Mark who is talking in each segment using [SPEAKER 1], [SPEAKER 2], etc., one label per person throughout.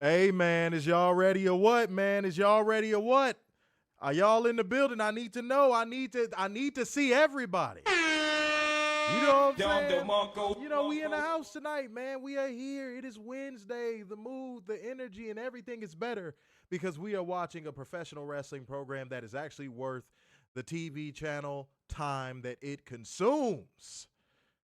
[SPEAKER 1] Hey, man, is y'all ready or what, man? Is y'all ready or what? Are y'all in the building? I need to know. I need to see everybody. You know what I'm saying? You know, we in the house tonight, man. We are here. It is Wednesday. The mood, the energy, and everything is better because we are watching a professional wrestling program that is actually worth the TV channel time that it consumes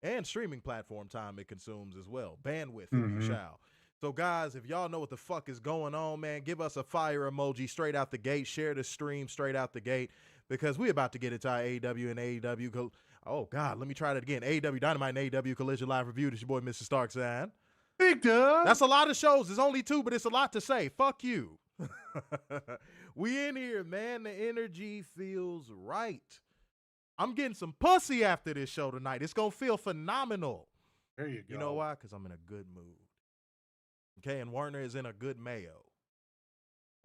[SPEAKER 1] and streaming platform time it consumes as well. Bandwidth, if you shall. So, guys, if y'all know what the fuck is going on, man, give us a fire emoji straight out the gate. Share the stream straight out the gate because we about to get into our AEW and AEW. Oh, God, let me try that again. AEW Dynamite and AEW Collision Live Review. This is your boy, Mr. Starksign.
[SPEAKER 2] Big dub.
[SPEAKER 1] That's a lot of shows. There's only 2, but it's a lot to say. Fuck you. We in here, man. The energy feels right. I'm getting some pussy after this show tonight. It's going to feel phenomenal.
[SPEAKER 2] There you go.
[SPEAKER 1] You know why? Because I'm in a good mood. Okay, and Werner is in a good mayo.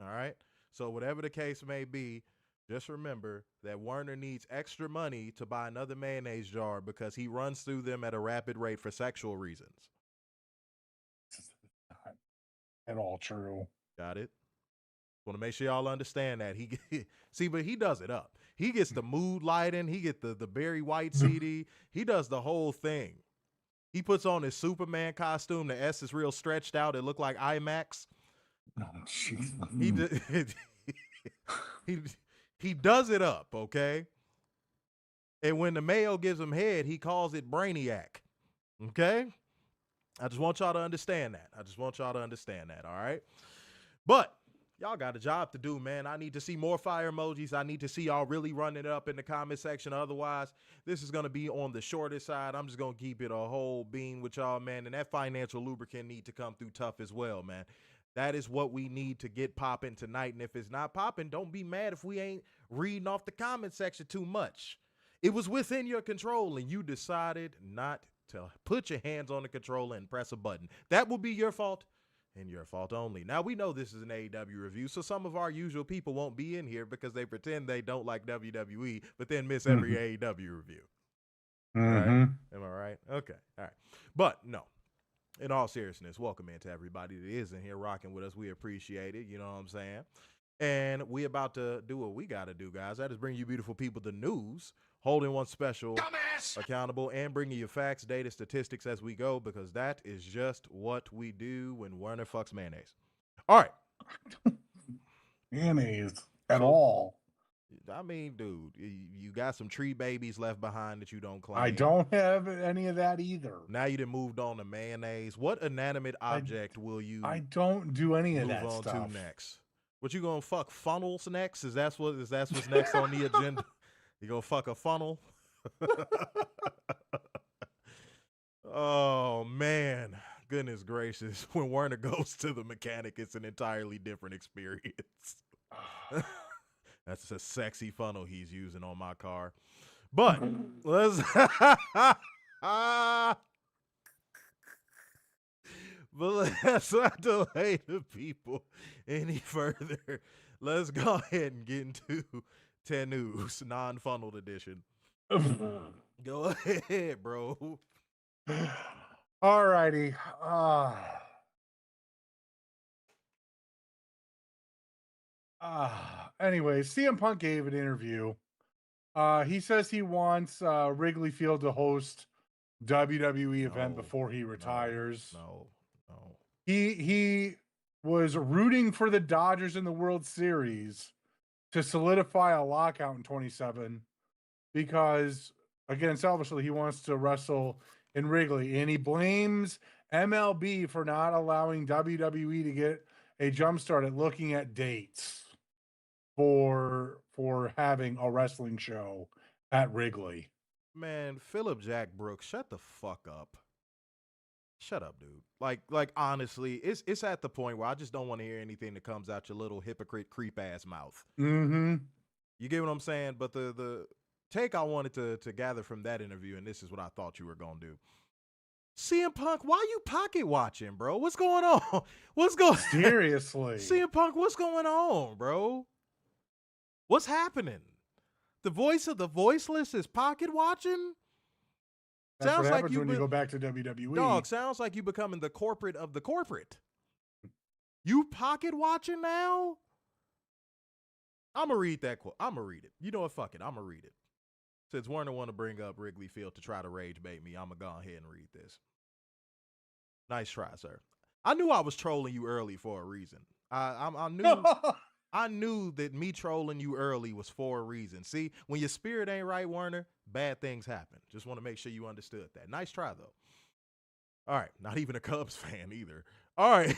[SPEAKER 1] All right? So whatever the case may be, just remember that Werner needs extra money to buy another mayonnaise jar because he runs through them at a rapid rate for sexual reasons.
[SPEAKER 2] Not at all true.
[SPEAKER 1] Got it? Want to make sure y'all understand that. See, but he does it up. He gets the mood lighting. He gets the Barry White CD. He does the whole thing. He puts on his Superman costume. The S is real stretched out. It looked like IMAX.
[SPEAKER 2] Oh, jeez.
[SPEAKER 1] He does it up, okay? And when the Mayo gives him head, he calls it Brainiac, okay? I just want y'all to understand that. All right? But y'all got a job to do, man. I need to see more fire emojis. I need to see y'all really running it up in the comment section. Otherwise, this is going to be on the shorter side. I'm just going to keep it a whole beam with y'all, man. And that financial lubricant need to come through tough as well, man. That is what we need to get popping tonight. And if it's not popping, don't be mad if we ain't reading off the comment section too much. It was within your control, and you decided not to put your hands on the controller and press a button. That will be your fault. And your fault only. Now, we know this is an AEW review, so some of our usual people won't be in here because they pretend they don't like WWE, but then miss every AEW review. Right? Am I right? Okay. All right. But, no. In all seriousness, welcome into everybody that is in here rocking with us. We appreciate it. You know what I'm saying? And we about to do what we got to do, guys. That is bring you beautiful people the news, holding one special accountable, and bringing you facts, data, statistics as we go, because that is just what we do when Werner fucks mayonnaise. All right.
[SPEAKER 2] Mayonnaise at all.
[SPEAKER 1] I mean, dude, you got some tree babies left behind that you don't claim.
[SPEAKER 2] I don't have any of that either.
[SPEAKER 1] Now you done moved on to mayonnaise. What inanimate object will you
[SPEAKER 2] I don't do any of
[SPEAKER 1] move
[SPEAKER 2] that
[SPEAKER 1] on
[SPEAKER 2] stuff.
[SPEAKER 1] to next? What you gonna fuck funnels next? Is that what's next on the agenda? You gonna fuck a funnel? Oh man, goodness gracious! When Werner goes to the mechanic, it's an entirely different experience. That's a sexy funnel he's using on my car. But let's not delay the people any further. Let's go ahead and get into 10 News, non-funneled edition. Go ahead, bro.
[SPEAKER 2] All righty. Anyway, CM Punk gave an interview. He says he wants Wrigley Field to host WWE event before he retires.
[SPEAKER 1] No.
[SPEAKER 2] He was rooting for the Dodgers in the World Series to solidify a lockout in 27 because, again, selfishly, he wants to wrestle in Wrigley, and he blames MLB for not allowing WWE to get a jump start at looking at dates for having a wrestling show at Wrigley.
[SPEAKER 1] Man, Philip Jack Brooks, shut the fuck up. Shut up, dude. Like honestly, it's at the point where I just don't want to hear anything that comes out your little hypocrite creep ass mouth.
[SPEAKER 2] Mm-hmm.
[SPEAKER 1] You get what I'm saying? But the take I wanted to gather from that interview, and this is what I thought you were gonna do. CM Punk, why you pocket watching, bro? What's going on? What's going
[SPEAKER 2] Seriously.
[SPEAKER 1] CM Punk, what's going on, bro? What's happening? The voice of the voiceless is pocket watching?
[SPEAKER 2] That's
[SPEAKER 1] sounds
[SPEAKER 2] what
[SPEAKER 1] like
[SPEAKER 2] happens when you go back to WWE.
[SPEAKER 1] Dog, sounds like you becoming the corporate of the corporate. You pocket watching now? I'm going to read that quote. I'm going to read it. You know what? Fuck it. I'm going to read it. Since Werner want to bring up Wrigley Field to try to rage bait me, I'm going to go ahead and read this. Nice try, sir. I knew I was trolling you early for a reason. I knew that me trolling you early was for a reason. See, when your spirit ain't right, Werner, bad things happen. Just want to make sure you understood that. Nice try, though. All right. Not even a Cubs fan either. All right.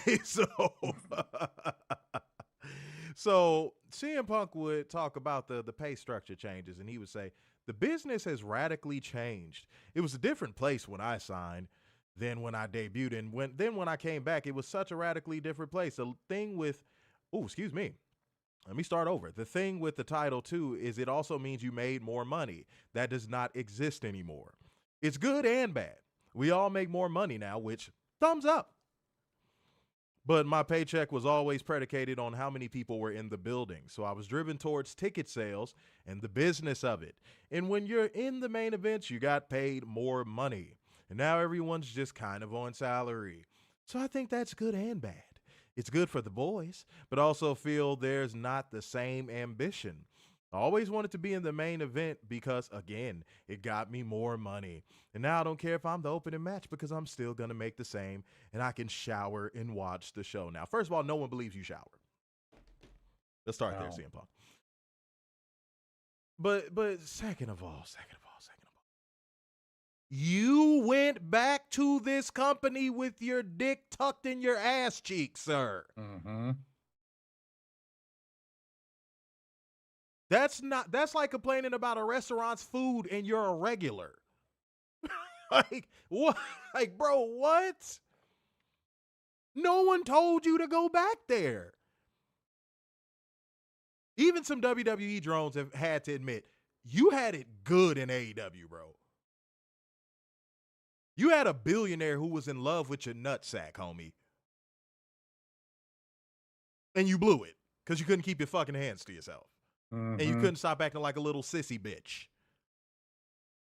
[SPEAKER 1] So CM Punk would talk about the pay structure changes, and he would say, the business has radically changed. It was a different place when I signed than when I debuted. And when I came back, it was such a radically different place. The thing with, excuse me. Let me start over. The thing with the title, too, is it also means you made more money. That does not exist anymore. It's good and bad. We all make more money now, which thumbs up. But my paycheck was always predicated on how many people were in the building. So I was driven towards ticket sales and the business of it. And when you're in the main events, you got paid more money. And now everyone's just kind of on salary. So I think that's good and bad. It's good for the boys, but also feel there's not the same ambition. I always wanted to be in the main event because, again, it got me more money. And now I don't care if I'm the opening match because I'm still going to make the same, and I can shower and watch the show. Now, first of all, no one believes you shower. Let's start there, CM Punk. But second of all, you went back to this company with your dick tucked in your ass cheek, sir.
[SPEAKER 2] Mm-hmm.
[SPEAKER 1] That's like complaining about a restaurant's food and you're a regular. Like, what? Like, bro, what? No one told you to go back there. Even some WWE drones have had to admit, you had it good in AEW, bro. You had a billionaire who was in love with your nutsack, homie. And you blew it because you couldn't keep your fucking hands to yourself.
[SPEAKER 2] Mm-hmm.
[SPEAKER 1] And you couldn't stop acting like a little sissy bitch.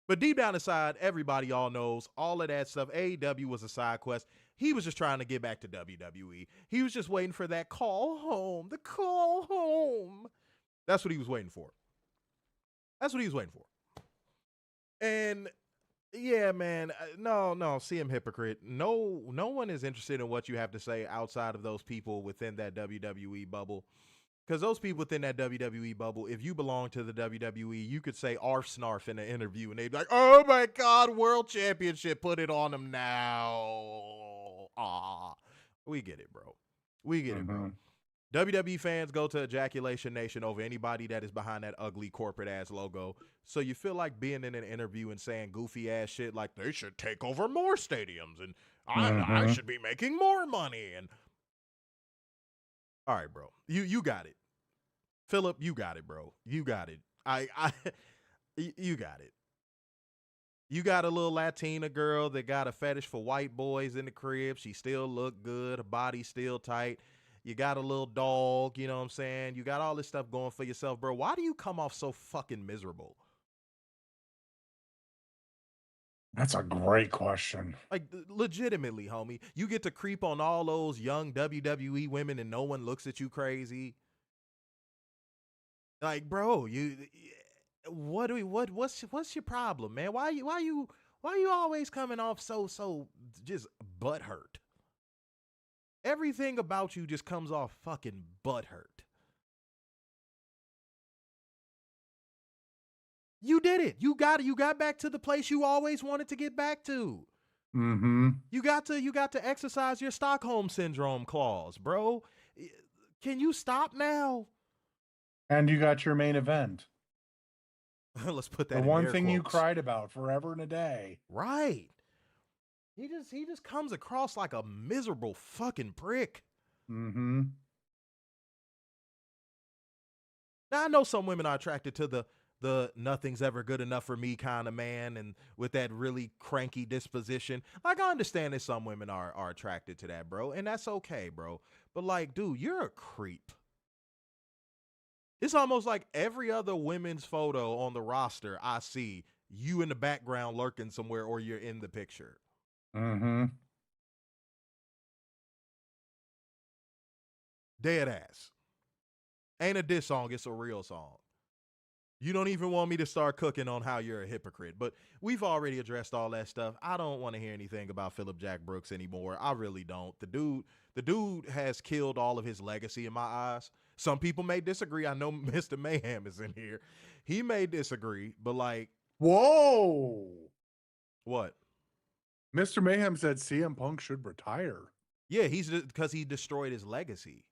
[SPEAKER 1] But deep down inside, everybody all knows all of that stuff. AEW was a side quest. He was just trying to get back to WWE. He was just waiting for that call home. The call home. That's what he was waiting for. And yeah, man, no, see him hypocrite. No one is interested in what you have to say outside of those people within that WWE bubble. Because those people within that WWE bubble, if you belong to the WWE, you could say arf snarf in an interview and they'd be like, oh my God, world championship, put it on them now. We get it, bro. WWE fans go to Ejaculation Nation over anybody that is behind that ugly corporate ass logo. So you feel like being in an interview and saying goofy ass shit like they should take over more stadiums and I should be making more money. And all right, bro, you got it. Philip, you got it, bro. You got it. You got it. You got a little Latina girl that got a fetish for white boys in the crib. She still look good. Her body still tight. You got a little dog, you know what I'm saying? You got all this stuff going for yourself, bro. Why do you come off so fucking miserable?
[SPEAKER 2] That's a great question.
[SPEAKER 1] Like, legitimately, homie. You get to creep on all those young WWE women and no one looks at you crazy. Like, bro, what's your problem, man? Why you always coming off so just butthurt? Everything about you just comes off fucking butthurt. You did it. You got back to the place you always wanted to get back to.
[SPEAKER 2] Mm-hmm.
[SPEAKER 1] You got to exercise your Stockholm Syndrome clause, bro. Can you stop now?
[SPEAKER 2] And you got your main event.
[SPEAKER 1] Let's put that
[SPEAKER 2] the
[SPEAKER 1] in
[SPEAKER 2] one
[SPEAKER 1] air
[SPEAKER 2] thing
[SPEAKER 1] quotes.
[SPEAKER 2] You cried about forever and a day.
[SPEAKER 1] Right. He just comes across like a miserable fucking prick.
[SPEAKER 2] Mm-hmm.
[SPEAKER 1] Now I know some women are attracted to the nothing's ever good enough for me kind of man, and with that really cranky disposition. Like, I understand that some women are attracted to that, bro, and that's okay, bro. But like, dude, you're a creep. It's almost like every other women's photo on the roster I see, you in the background lurking somewhere or you're in the picture.
[SPEAKER 2] Mm-hmm.
[SPEAKER 1] Dead ass. Ain't a diss song, it's a real song. You don't even want me to start cooking on how you're a hypocrite, but we've already addressed all that stuff. I don't want to hear anything about Philip Jack Brooks anymore. I really don't. The dude has killed all of his legacy in my eyes. Some people may disagree. I know Mr. Mayhem is in here. He may disagree, but like,
[SPEAKER 2] whoa.
[SPEAKER 1] What?
[SPEAKER 2] Mr. Mayhem said CM Punk should retire.
[SPEAKER 1] Yeah, he's because he destroyed his legacy.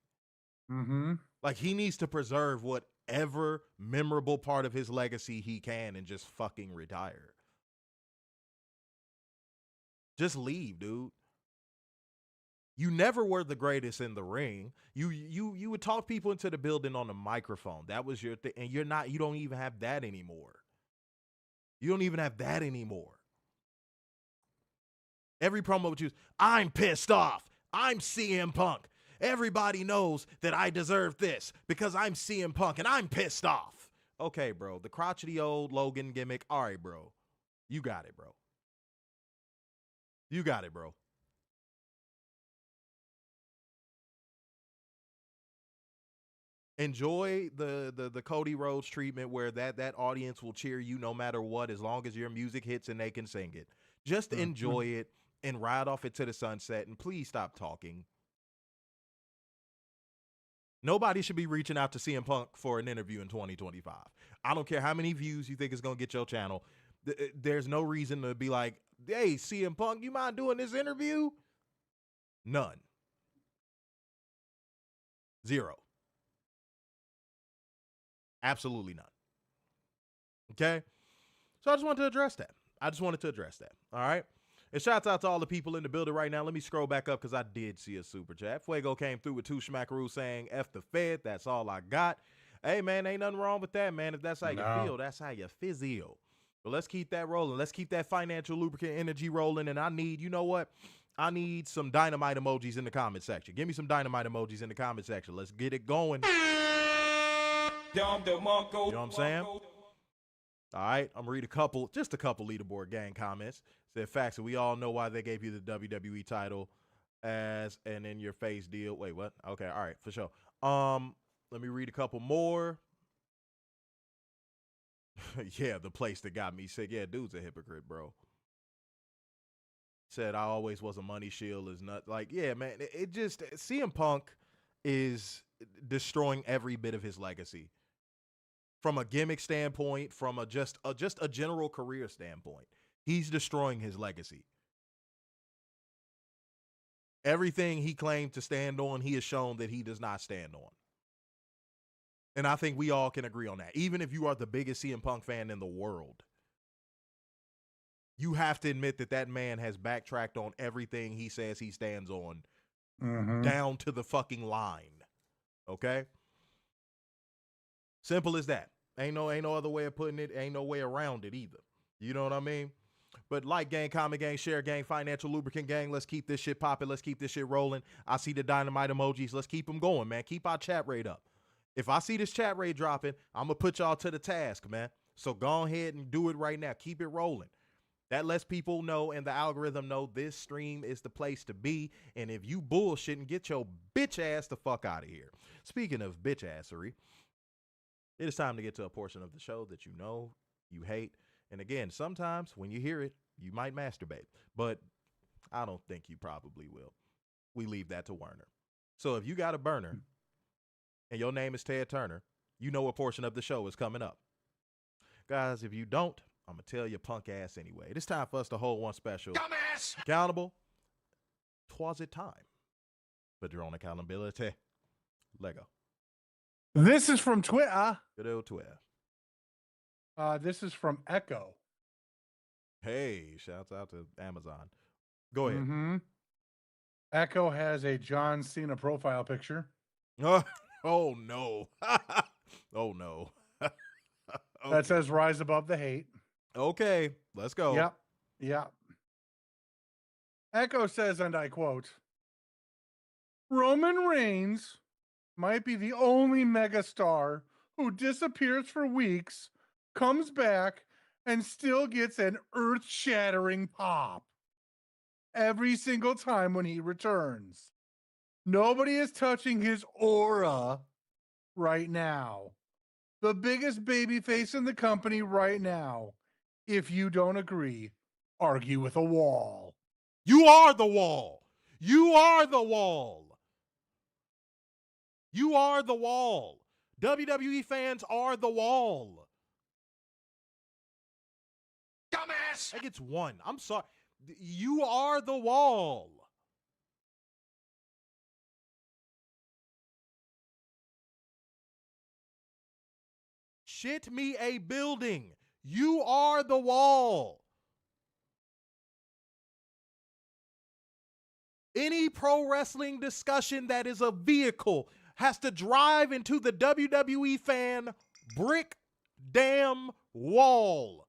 [SPEAKER 2] Mm-hmm.
[SPEAKER 1] Like, he needs to preserve whatever memorable part of his legacy he can and just fucking retire. Just leave, dude. You never were the greatest in the ring. You would talk people into the building on the microphone. That was your thing. And you don't even have that anymore. You don't even have that anymore. Every promo would use, I'm pissed off. I'm CM Punk. Everybody knows that I deserve this because I'm CM Punk and I'm pissed off. Okay, bro. The crotchety old Logan gimmick. All right, bro. You got it, bro. You got it, bro. Enjoy the Cody Rhodes treatment where that audience will cheer you no matter what, as long as your music hits and they can sing it. Just enjoy it and ride off it to the sunset, and please stop talking. Nobody should be reaching out to CM Punk for an interview in 2025. I don't care how many views you think is going to get your channel. There's no reason to be like, hey, CM Punk, you mind doing this interview? None. Zero. Absolutely none. Okay? So I just wanted to address that. All right? And shouts out to all the people in the building right now. Let me scroll back up because I did see a super chat. Fuego came through with 2 schmackaroos saying, F the Fed. That's all I got. Hey, man, ain't nothing wrong with that, man. If that's how you feel, that's how you physio. But let's keep that rolling. Let's keep that financial lubricant energy rolling. And I need, you know what? I need some dynamite emojis in the comment section. Give me some dynamite emojis in the comment section. Let's get it going. You know what I'm saying? All right, I'm going to read just a couple leaderboard gang comments. Said facts, and we all know why they gave you the WWE title as an in-your-face deal. Wait, what? Okay, all right, for sure. Let me read a couple more. Yeah, the place that got me sick. Yeah, dude's a hypocrite, bro. Said I always was a money shield is not like, yeah, man. It just CM Punk is destroying every bit of his legacy. From a gimmick standpoint, from just a general career standpoint, he's destroying his legacy. Everything he claimed to stand on, he has shown that he does not stand on. And I think we all can agree on that. Even if you are the biggest CM Punk fan in the world, you have to admit that man has backtracked on everything he says he stands on, down to the fucking line. Okay? Simple as that. Ain't no other way of putting it. Ain't no way around it either. You know what I mean? But like gang, comment gang, share gang, financial lubricant gang, let's keep this shit popping. Let's keep this shit rolling. I see the dynamite emojis. Let's keep them going, man. Keep our chat rate up. If I see this chat rate dropping, I'm going to put y'all to the task, man. So go ahead and do it right now. Keep it rolling. That lets people know and the algorithm know this stream is the place to be. And if you bullshitting, get your bitch ass the fuck out of here. Speaking of bitch assery, it is time to get to a portion of the show that you know you hate. And again, sometimes when you hear it, you might masturbate. But I don't think you probably will. We leave that to Werner. So if you got a burner and your name is Ted Turner, you know what portion of the show is coming up. Guys, if you don't, I'm going to tell your punk ass anyway. It is time for us to hold one special. Dumbass! Accountable. 'Twas it time. Put your own accountability. Lego.
[SPEAKER 2] This is from Twitter.
[SPEAKER 1] Good old Twitter.
[SPEAKER 2] This is from Echo.
[SPEAKER 1] Hey, shouts out to Amazon. Go ahead.
[SPEAKER 2] Echo has a John Cena profile picture.
[SPEAKER 1] Oh no. Oh, no. Okay.
[SPEAKER 2] That says rise above the hate.
[SPEAKER 1] Okay, let's go.
[SPEAKER 2] Yep. Echo says, and I quote, Roman Reigns might be the only megastar who disappears for weeks, comes back, and still gets an earth-shattering pop every single time when he returns. Nobody is touching his aura right now. The biggest babyface in the company right now. If you don't agree, argue with a wall.
[SPEAKER 1] You are the wall. You are the wall. You are the wall. WWE fans are the wall.
[SPEAKER 3] Dumbass!
[SPEAKER 1] That gets one. I'm sorry. You are the wall. Shit me a building. You are the wall. Any pro wrestling discussion that is a vehicle has to drive into the WWE fan brick damn wall.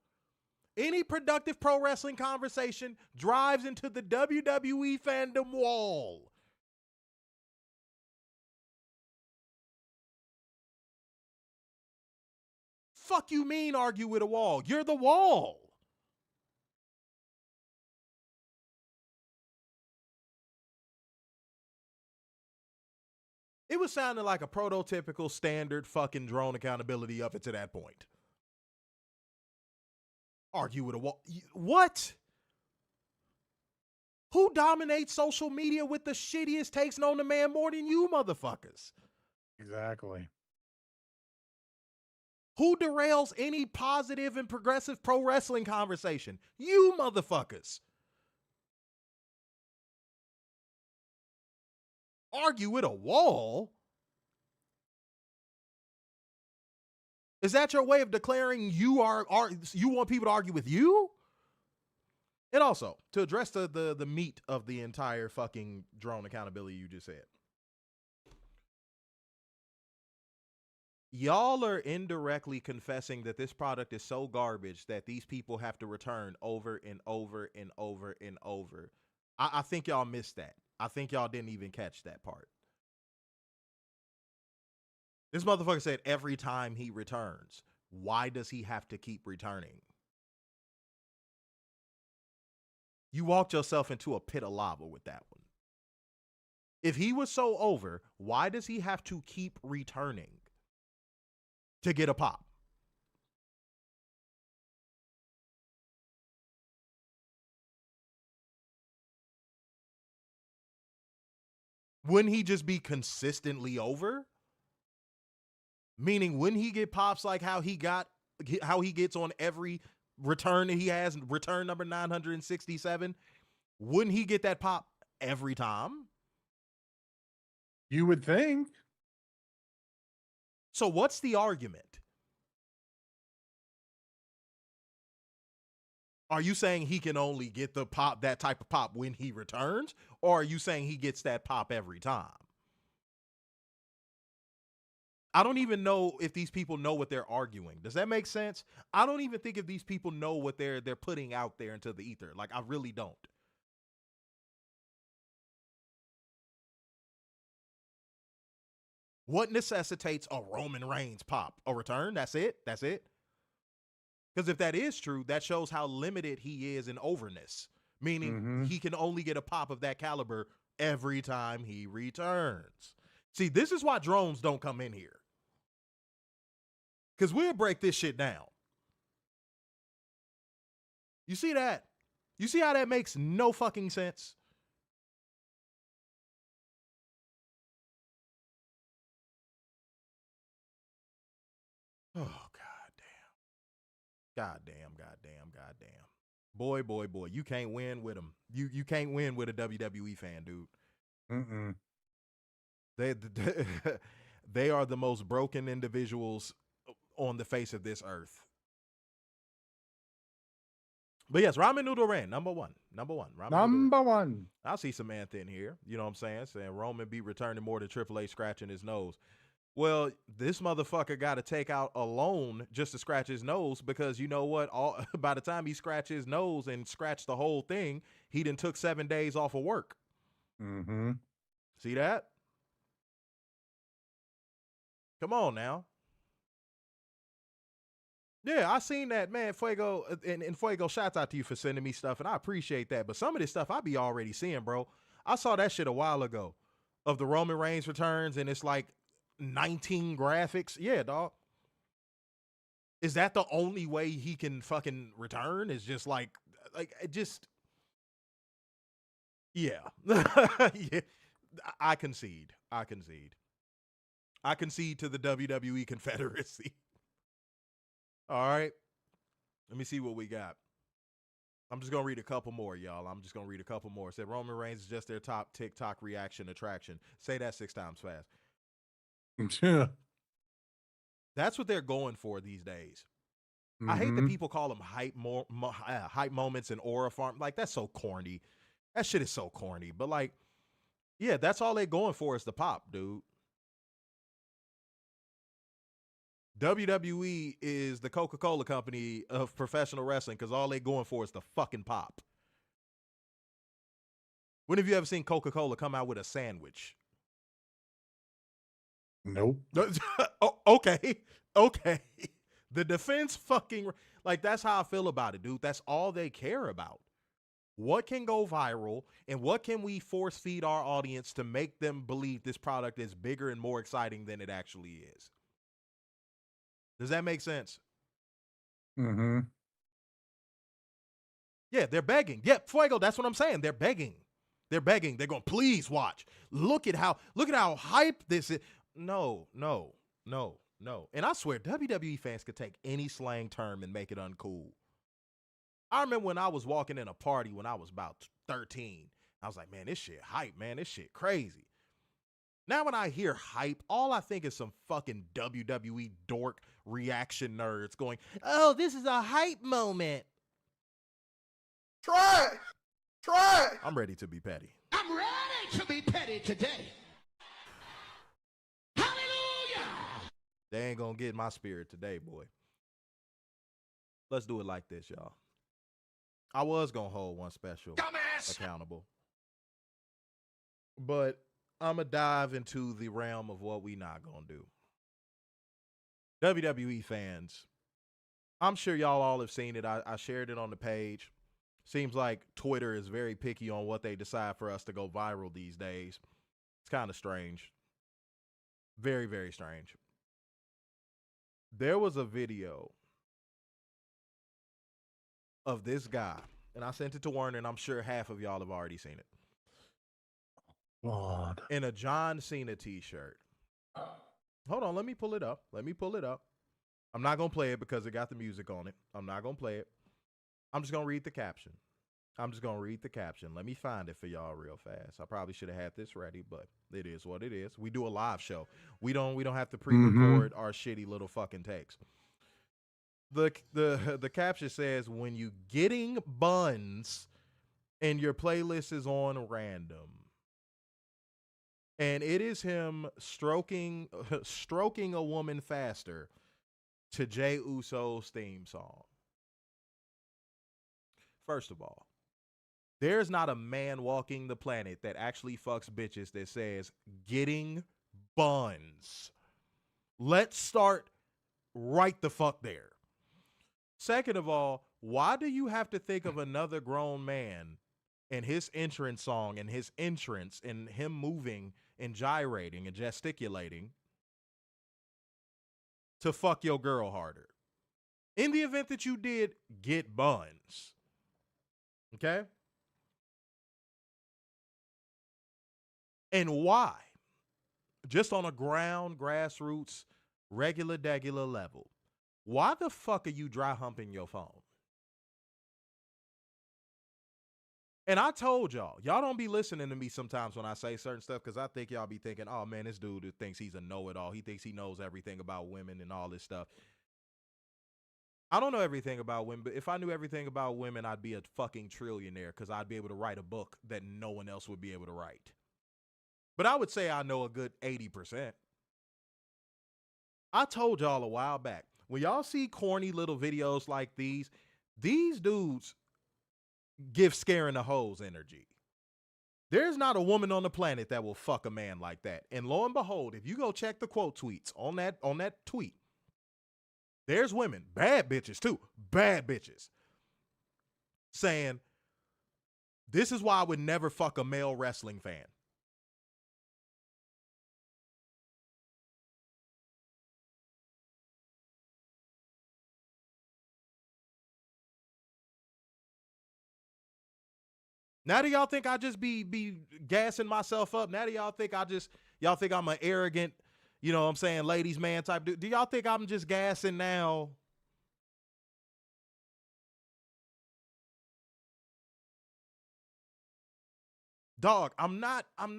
[SPEAKER 1] Any productive pro wrestling conversation drives into the WWE fandom wall. Fuck you mean argue with a wall? You're the wall. It was sounding like a prototypical standard fucking drone accountability up to that point. Argue with a wall. What? Who dominates social media with the shittiest takes known to man more than you motherfuckers?
[SPEAKER 2] Exactly.
[SPEAKER 1] Who derails any positive and progressive pro wrestling conversation? You motherfuckers. Argue with a wall? Is that your way of declaring you want people to argue with you? And also, to address the meat of the entire fucking drone accountability you just said. Y'all are indirectly confessing that this product is so garbage that these people have to return over and over and over and over. I think y'all missed that. I think y'all didn't even catch that part. This motherfucker said every time he returns. Why does he have to keep returning? You walked yourself into a pit of lava with that one. If he was so over, why does he have to keep returning to get a pop? Wouldn't he just be consistently over? Meaning, wouldn't he get pops like how he gets on every return that he has, return number 967? Wouldn't he get that pop every time?
[SPEAKER 2] You would think.
[SPEAKER 1] So what's the argument? Are you saying he can only get the pop, that type of pop, when he returns? Or are you saying he gets that pop every time? I don't even know if these people know what they're arguing. Does that make sense? I don't even think if these people know what they're putting out there into the ether. Like, I really don't. What necessitates a Roman Reigns pop? A return? That's it? That's it? Because if that is true, that shows how limited he is in overness. Meaning he can only get a pop of that caliber every time he returns. See, this is why drones don't come in here. Because we'll break this shit down. You see that? You see how that makes no fucking sense? Oh, goddamn. Goddamn. Boy. You can't win with them. You can't win with a WWE fan, dude. They are the most broken individuals on the face of this earth. But yes, Ramen Noodle Ran, number one. Number one. I'll see Samantha in here. You know what I'm saying? Roman be returning more than Triple H scratching his nose. Well, this motherfucker got to take out a loan just to scratch his nose, because you know what? By the time he scratched his nose and scratched the whole thing, he done took 7 days off of work. See that? Come on now. Yeah, I seen that, man. Fuego, and Fuego, shouts out to you for sending me stuff, and I appreciate that. But some of this stuff I be already seeing, bro. I saw that shit a while ago. of the Roman Reigns returns and it's like 19 graphics. Yeah, dog. Is that the only way he can fucking return? Is just like it just, yeah. Yeah. I concede. I concede to the WWE Confederacy. All right. Let me see what we got. I'm just going to read a couple more, y'all. It said Roman Reigns is just their top TikTok reaction attraction. Say that 6 times fast.
[SPEAKER 2] Yeah.
[SPEAKER 1] That's what they're going for these days. I hate that people call them hype moments and aura farm. Like, that's so corny. That shit is so corny. But, like, yeah, that's all they're going for is the pop, dude. WWE is the Coca-Cola company of professional wrestling because all they're going for is the fucking pop. When have you ever seen Coca-Cola come out with a sandwich?
[SPEAKER 2] Nope.
[SPEAKER 1] Oh, okay. The defense fucking, like, that's how I feel about it, dude. That's all they care about. What can go viral and what can we force feed our audience to make them believe this product is bigger and more exciting than it actually is? Does that make sense?
[SPEAKER 2] Mm-hmm.
[SPEAKER 1] Yeah, they're begging. Yeah, Fuego, that's what I'm saying. They're begging. They're going, please watch. Look at how hype this is. No. And I swear, WWE fans could take any slang term and make it uncool. I remember when I was walking in a party when I was about 13. I was like, man, this shit hype, man. This shit crazy. Now when I hear hype, all I think is some fucking WWE dork reaction nerds going, oh, this is a hype moment.
[SPEAKER 3] Try it.
[SPEAKER 1] I'm ready to be petty.
[SPEAKER 3] I'm ready to be petty today. Hallelujah.
[SPEAKER 1] They ain't gonna get my spirit today, boy. Let's do it like this, y'all. I was gonna hold one special accountable, but I'm gonna dive into the realm of what we not gonna do. WWE fans, I'm sure y'all all have seen it. I shared it on the page. Seems like Twitter is very picky on what they decide for us to go viral these days. It's kind of strange. Very, very strange. There was a video of this guy, and I sent it to Warner, and I'm sure half of y'all have already seen it.
[SPEAKER 2] God.
[SPEAKER 1] In a John Cena t-shirt. Hold on, let me pull it up. I'm not going to play it because it got the music on it. I'm not going to play it. I'm just going to read the caption. Let me find it for y'all real fast. I probably should have had this ready, but it is what it is. We do a live show. We don't have to pre-record our shitty little fucking takes. The caption says, when you getting buns and your playlist is on random. And it is him stroking a woman faster to Jey Uso's theme song. First of all, there's not a man walking the planet that actually fucks bitches that says getting buns. Let's start right the fuck there. Second of all, why do you have to think of another grown man and his entrance song and his entrance and him moving and gyrating and gesticulating to fuck your girl harder? In the event that you did get buns. Okay? And why? Just on a grassroots, regular level. Why the fuck are you dry humping your phone? And I told y'all don't be listening to me sometimes when I say certain stuff because I think y'all be thinking, oh man, this dude thinks he's a know-it-all. He thinks he knows everything about women and all this stuff. I don't know everything about women, but if I knew everything about women, I'd be a fucking trillionaire because I'd be able to write a book that no one else would be able to write. But I would say I know a good 80%. I told y'all a while back, when y'all see corny little videos like these dudes give scaring the hoes energy. There's not a woman on the planet that will fuck a man like that. And lo and behold, if you go check the quote tweets on that tweet, there's women, bad bitches too, bad bitches, saying, this is why I would never fuck a male wrestling fan. Now do y'all think I just be gassing myself up? Now do y'all think y'all think I'm an arrogant, you know what I'm saying, ladies man type dude? Do y'all think I'm just gassing now? Dog, I'm not I'm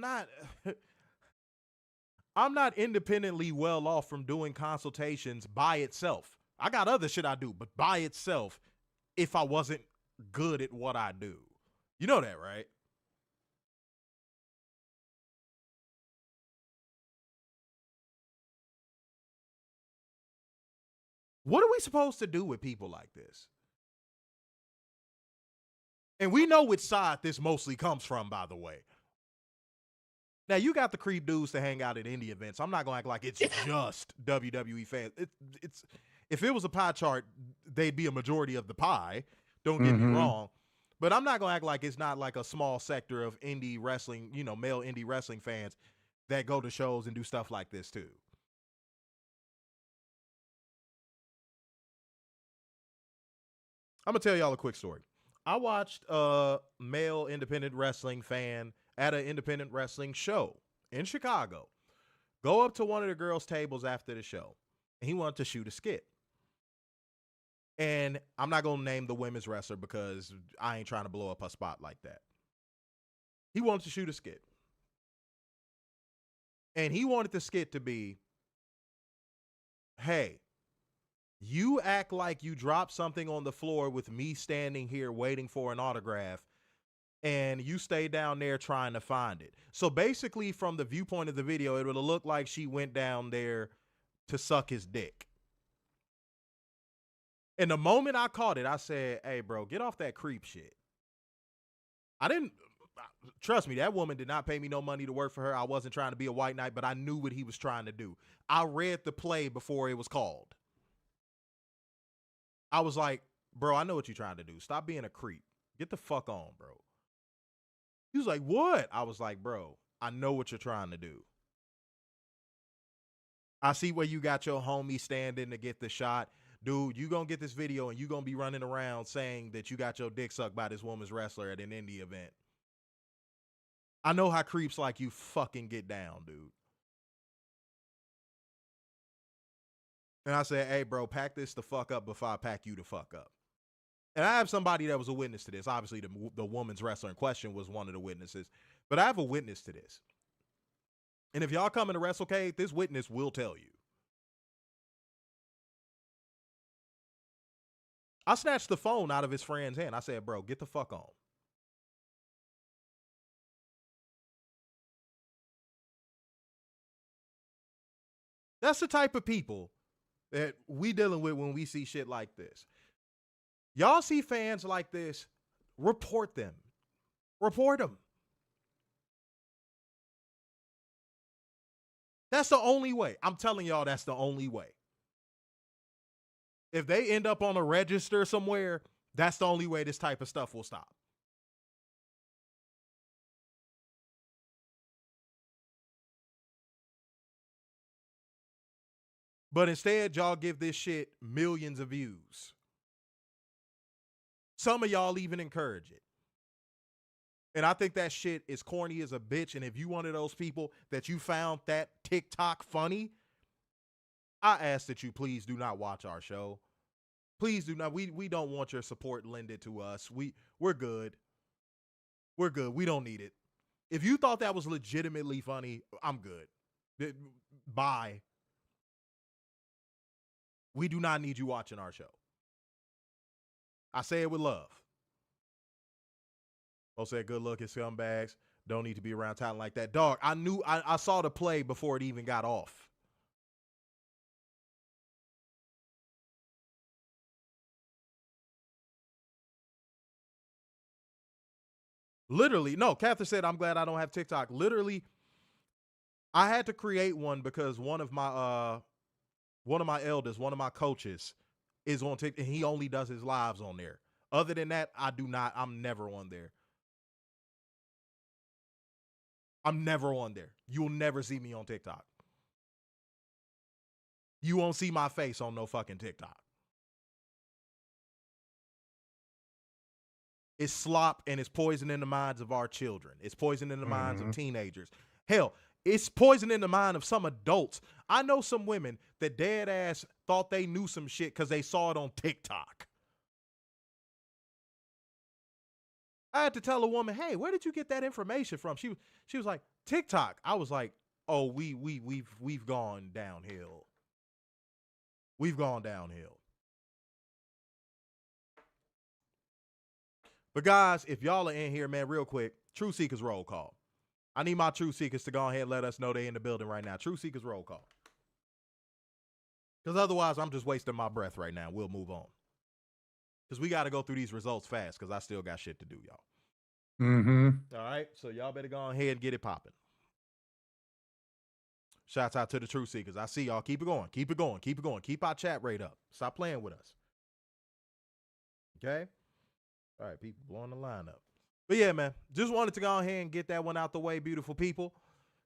[SPEAKER 1] not independently well off from doing consultations by itself. I got other shit I do, but by itself, if I wasn't good at what I do. You know that, right? What are we supposed to do with people like this? And we know which side this mostly comes from, by the way. Now, you got the creep dudes to hang out at indie events. I'm not going to act like it's just WWE fans. It's if it was a pie chart, they'd be a majority of the pie. Don't get me wrong. But I'm not going to act like it's not like a small sector of indie wrestling, you know, male indie wrestling fans that go to shows and do stuff like this too. I'm going to tell y'all a quick story. I watched a male independent wrestling fan at an independent wrestling show in Chicago go up to one of the girls' tables after the show, and he wanted to shoot a skit. And I'm not going to name the women's wrestler because I ain't trying to blow up her spot like that. He wanted to shoot a skit. And he wanted the skit to be, hey, you act like you dropped something on the floor with me standing here waiting for an autograph, and you stay down there trying to find it. So basically, from the viewpoint of the video, it would have looked like she went down there to suck his dick. And the moment I caught it, I said, hey, bro, get off that creep shit. I didn't, trust me, that woman did not pay me no money to work for her. I wasn't trying to be a white knight, but I knew what he was trying to do. I read the play before it was called. I was like, bro, I know what you're trying to do. Stop being a creep. Get the fuck on, bro. He was like, what? I was like, bro, I know what you're trying to do. I see where you got your homie standing to get the shot. Dude, you gonna get this video and you gonna be running around saying that you got your dick sucked by this woman's wrestler at an indie event. I know how creeps like you fucking get down, dude. And I said, hey, bro, pack this the fuck up before I pack you the fuck up. And I have somebody that was a witness to this. Obviously, the woman's wrestler in question was one of the witnesses. But I have a witness to this. And if y'all come in the WrestleCade, this witness will tell you. I snatched the phone out of his friend's hand. I said, bro, get the fuck on. That's the type of people that we dealing with when we see shit like this. Y'all see fans like this, report them. Report them. That's the only way. I'm telling y'all, that's the only way. If they end up on a register somewhere, that's the only way this type of stuff will stop. But instead, y'all give this shit millions of views. Some of y'all even encourage it. And I think that shit is corny as a bitch. And if you one of those people that you found that TikTok funny, I ask that you please do not watch our show. Please do not. We don't want your support lended to us. We're good. We're good. We don't need it. If you thought that was legitimately funny, I'm good. Bye. We do not need you watching our show. I say it with love. Most said good looking scumbags don't need to be around talent like that. Dog, I saw the play before it even got off. Literally, no, Catherine said, I'm glad I don't have TikTok. Literally, I had to create one because one of my elders, one of my coaches is on TikTok, and he only does his lives on there. Other than that, I'm never on there. I'm never on there. You'll never see me on TikTok. You won't see my face on no fucking TikTok. It's slop and it's poisoning the minds of our children. It's poisoning the minds of teenagers. Hell, it's poisoning the mind of some adults. I know some women that dead ass thought they knew some shit because they saw it on TikTok. I had to tell a woman, "Hey, where did you get that information from?" She was like, "TikTok." I was like, "Oh, we've gone downhill. We've gone downhill." But guys, if y'all are in here, man, real quick, True Seekers roll call. I need my True Seekers to go ahead and let us know they in the building right now. True Seekers roll call. Because otherwise, I'm just wasting my breath right now. We'll move on. Because we got to go through these results fast because I still got shit to do, y'all. All right, so y'all better go ahead and get it popping. Shouts out to the True Seekers. I see y'all. Keep it going. Keep it going. Keep it going. Keep our chat rate up. Stop playing with us. Okay? All right, people blowing the line up. But yeah, man, just wanted to go ahead and get that one out the way, beautiful people.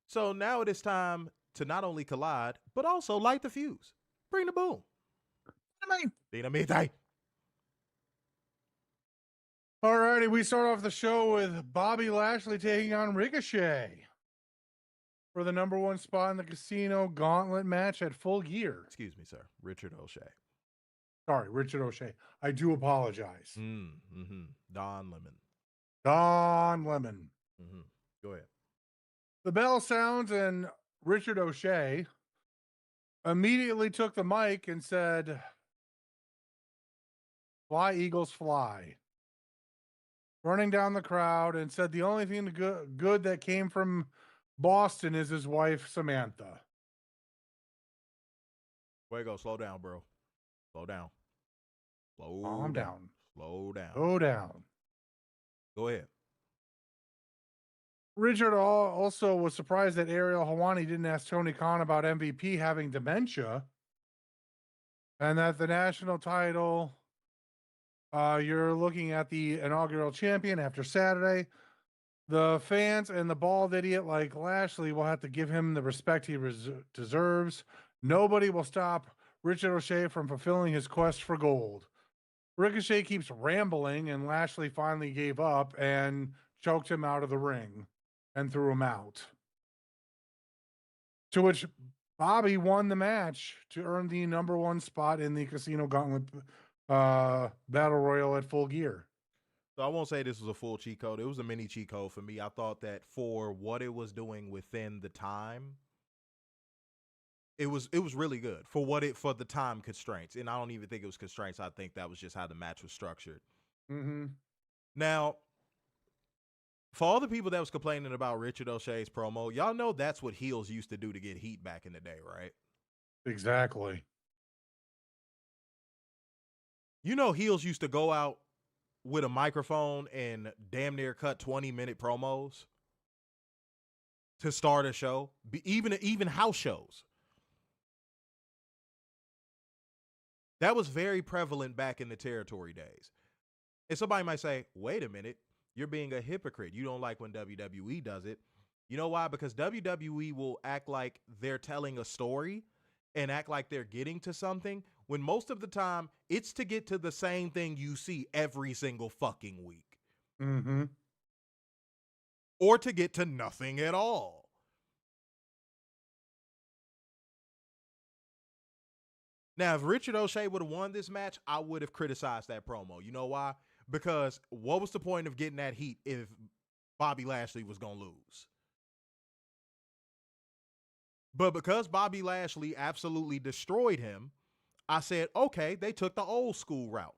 [SPEAKER 1] So now it is time to not only collide, but also light the fuse. Bring the boom. Dynamite.
[SPEAKER 2] Alrighty, we start off the show with Bobby Lashley taking on Ricochet for the #1 spot in the Casino Gauntlet match at Full Gear.
[SPEAKER 1] Excuse me, sir. Richard O'Shea.
[SPEAKER 2] Sorry, Richard O'Shea. I do apologize.
[SPEAKER 1] Don Lemon.
[SPEAKER 2] Don Lemon.
[SPEAKER 1] Go ahead.
[SPEAKER 2] The bell sounds and Richard O'Shea immediately took the mic and said, "Fly, Eagles, fly." Running down the crowd and said the only thing good that came from Boston is his wife, Samantha.
[SPEAKER 1] Way to go. Slow down, bro. Slow down.
[SPEAKER 2] Calm down.
[SPEAKER 1] Slow down.
[SPEAKER 2] Go down.
[SPEAKER 1] Go ahead.
[SPEAKER 2] Richard also was surprised that Ariel Helwani didn't ask Tony Khan about MVP having dementia and that the national title, you're looking at the inaugural champion after Saturday. The fans and the bald idiot like Lashley will have to give him the respect he deserves. Nobody will stop Richard O'Shea from fulfilling his quest for gold. Ricochet keeps rambling, and Lashley finally gave up and choked him out of the ring and threw him out. To which Bobby won the match to earn the #1 spot in the Casino Gauntlet Battle Royal at Full Gear.
[SPEAKER 1] So I won't say this was a full cheat code. It was a mini cheat code for me. I thought that for what it was doing within the time, it was really good for the time constraints. And I don't even think it was constraints. I think that was just how the match was structured. Now, for all the people that was complaining about Richard O'Shea's promo, y'all know that's what heels used to do to get heat back in the day, right?
[SPEAKER 2] Exactly.
[SPEAKER 1] You know, heels used to go out with a microphone and damn near cut 20-minute promos to start a show, even house shows. That was very prevalent back in the territory days. And somebody might say, wait a minute, you're being a hypocrite. You don't like when WWE does it. You know why? Because WWE will act like they're telling a story and act like they're getting to something when most of the time it's to get to the same thing you see every single fucking week. Or to get to nothing at all. Now, if Richard O'Shea would have won this match, I would have criticized that promo. You know why? Because what was the point of getting that heat if Bobby Lashley was going to lose? But because Bobby Lashley absolutely destroyed him, I said, okay, they took the old school route.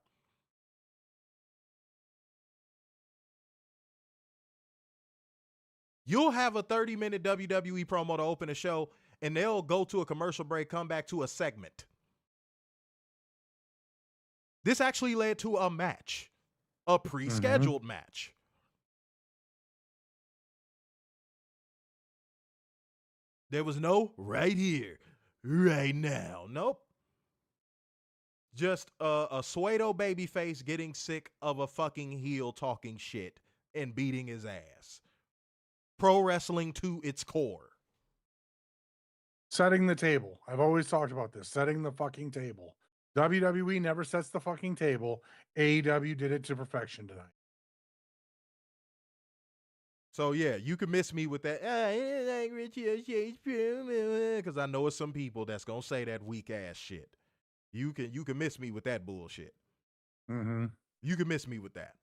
[SPEAKER 1] You'll have a 30-minute WWE promo to open a show, and they'll go to a commercial break, come back to a segment. This actually led to a match, a pre-scheduled match. There was no right here, right now. Nope. Just a pseudo babyface getting sick of a fucking heel talking shit and beating his ass. Pro wrestling to its core.
[SPEAKER 2] Setting the table. I've always talked about this. Setting the fucking table. WWE never sets the fucking table. AEW did it to perfection tonight.
[SPEAKER 1] So yeah, you can miss me with that. Like because I know it's some people that's gonna say that weak ass shit. You can miss me with that bullshit.
[SPEAKER 2] Mm-hmm.
[SPEAKER 1] You can miss me with that.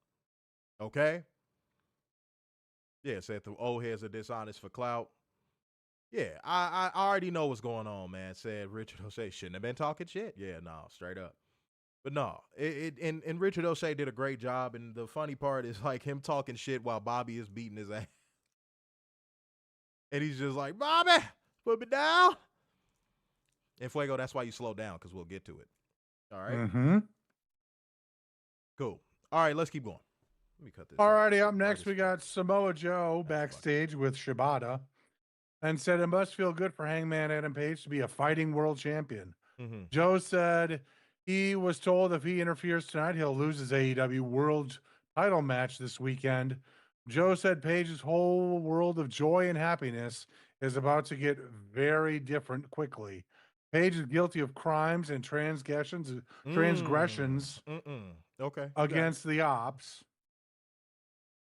[SPEAKER 1] Okay? Yeah, said the old heads are dishonest for clout. Yeah, I already know what's going on, man. Said Richard O'Shea shouldn't have been talking shit. Yeah, no, straight up. But no, and Richard O'Shea did a great job. And the funny part is like him talking shit while Bobby is beating his ass. And he's just like, Bobby, put me down. And Fuego, that's why you slow down, because we'll get to it. All right?
[SPEAKER 2] Mm-hmm.
[SPEAKER 1] Cool. All right, let's keep going. Let me cut this.
[SPEAKER 2] Alrighty, up next we got Samoa Joe backstage with Shibata and said it must feel good for Hangman Adam Page to be a fighting world champion.
[SPEAKER 1] Mm-hmm.
[SPEAKER 2] Joe said he was told if he interferes tonight, he'll lose his AEW world title match this weekend. Joe said Page's whole world of joy and happiness is about to get very different quickly. Page is guilty of crimes and transgressions
[SPEAKER 1] Okay.
[SPEAKER 2] against the ops,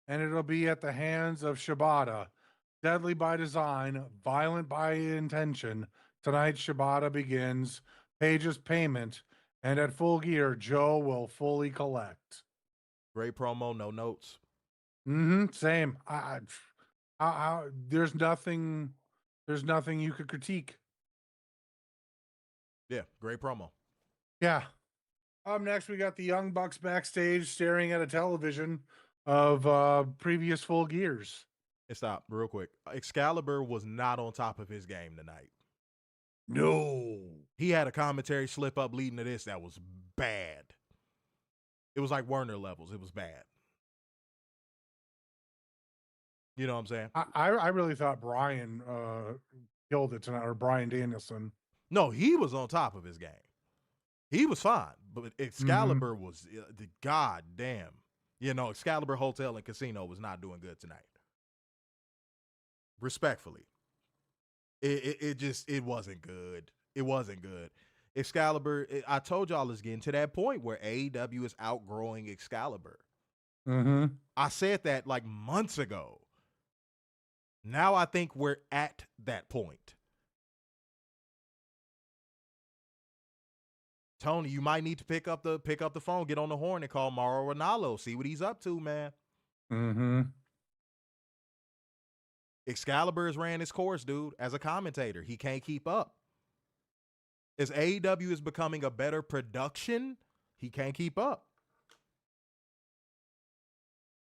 [SPEAKER 2] and it'll be at the hands of Shibata. Deadly by design, violent by intention. Tonight, Shibata begins Page's payment, and at Full Gear, Joe will fully collect.
[SPEAKER 1] Great promo, no notes.
[SPEAKER 2] Mm-hmm. Same. There's nothing you could critique.
[SPEAKER 1] Yeah, great promo.
[SPEAKER 2] Yeah. Up next, we got the Young Bucks backstage staring at a television of previous Full Gears.
[SPEAKER 1] And stop real quick. Excalibur was not on top of his game tonight.
[SPEAKER 2] No.
[SPEAKER 1] He had a commentary slip up leading to this that was bad. It was like Werner levels. It was bad. You know what I'm saying?
[SPEAKER 2] I really thought Brian killed it tonight, or Brian Danielson.
[SPEAKER 1] No, he was on top of his game. He was fine, but Excalibur was the goddamn. You know, Excalibur Hotel and Casino was not doing good tonight. Respectfully, it wasn't good. It wasn't good. Excalibur, I told y'all, it's getting to that point where AEW is outgrowing Excalibur.
[SPEAKER 2] Mm-hmm.
[SPEAKER 1] I said that like months ago. Now I think we're at that point. Tony, you might need to pick up the phone, get on the horn, and call Mauro Ranallo. See what he's up to, man.
[SPEAKER 2] Mm-hmm.
[SPEAKER 1] Excalibur has ran his course, dude. As a commentator, he can't keep up. As AEW is becoming a better production, he can't keep up.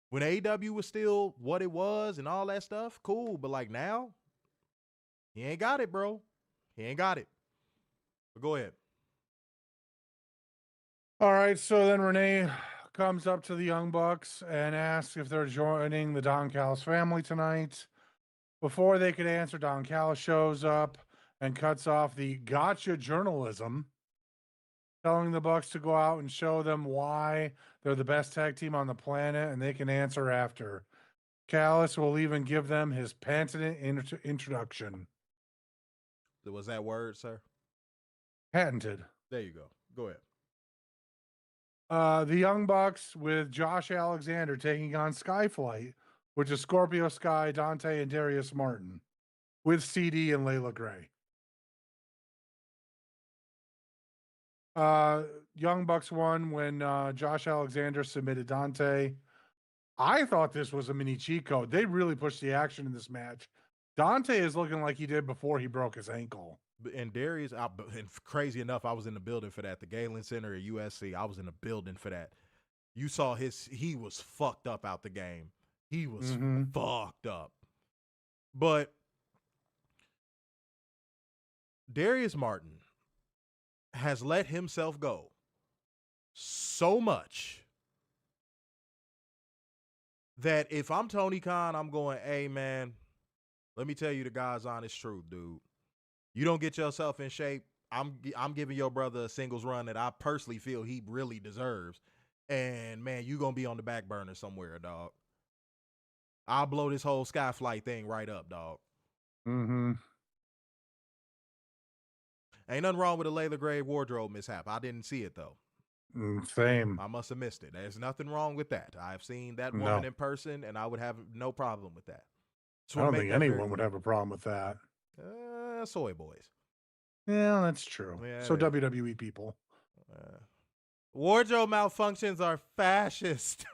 [SPEAKER 1] When AEW was still what it was and all that stuff, cool. But like now, he ain't got it, bro. He ain't got it. But go ahead.
[SPEAKER 2] All right, so then Renee comes up to the Young Bucks and asks if they're joining the Don Callis family tonight. Before they could answer, Don Callis shows up and cuts off the gotcha journalism, telling the Bucks to go out and show them why they're the best tag team on the planet, and they can answer after. Callis will even give them his patented introduction.
[SPEAKER 1] Was that word, sir?
[SPEAKER 2] Patented.
[SPEAKER 1] There you go. Go ahead.
[SPEAKER 2] The Young Bucks with Josh Alexander taking on Skyflight, which is Scorpio Sky, Dante, and Darius Martin, with CD and Layla Gray. Young Bucks won when Josh Alexander submitted Dante. I thought this was a mini cheat code. They really pushed the action in this match. Dante is looking like he did before he broke his ankle.
[SPEAKER 1] And Darius, and crazy enough, I was in the building for that. The Galen Center at USC, I was in the building for that. You saw he was fucked up out the game. He was fucked up. But Darius Martin has let himself go so much that if I'm Tony Khan, I'm going, hey, man, let me tell you the God's honest truth, dude. You don't get yourself in shape, I'm giving your brother a singles run that I personally feel he really deserves. And, man, you going to be on the back burner somewhere, dog. I'll blow this whole Skyflight thing right up, dog.
[SPEAKER 2] Mm-hmm.
[SPEAKER 1] Ain't nothing wrong with a Layla Gray wardrobe mishap. I didn't see it, though.
[SPEAKER 2] Same.
[SPEAKER 1] I must have missed it. There's nothing wrong with that. I've seen that
[SPEAKER 2] No.
[SPEAKER 1] woman in person, and I would have no problem with that. Just
[SPEAKER 2] I
[SPEAKER 1] wanna
[SPEAKER 2] don't
[SPEAKER 1] make
[SPEAKER 2] think
[SPEAKER 1] that very
[SPEAKER 2] anyone would
[SPEAKER 1] clear.
[SPEAKER 2] have a problem with that.
[SPEAKER 1] Soy boys.
[SPEAKER 2] Yeah, that's true.
[SPEAKER 1] Yeah,
[SPEAKER 2] So
[SPEAKER 1] it is.
[SPEAKER 2] WWE people.
[SPEAKER 1] Wardrobe malfunctions are fascist.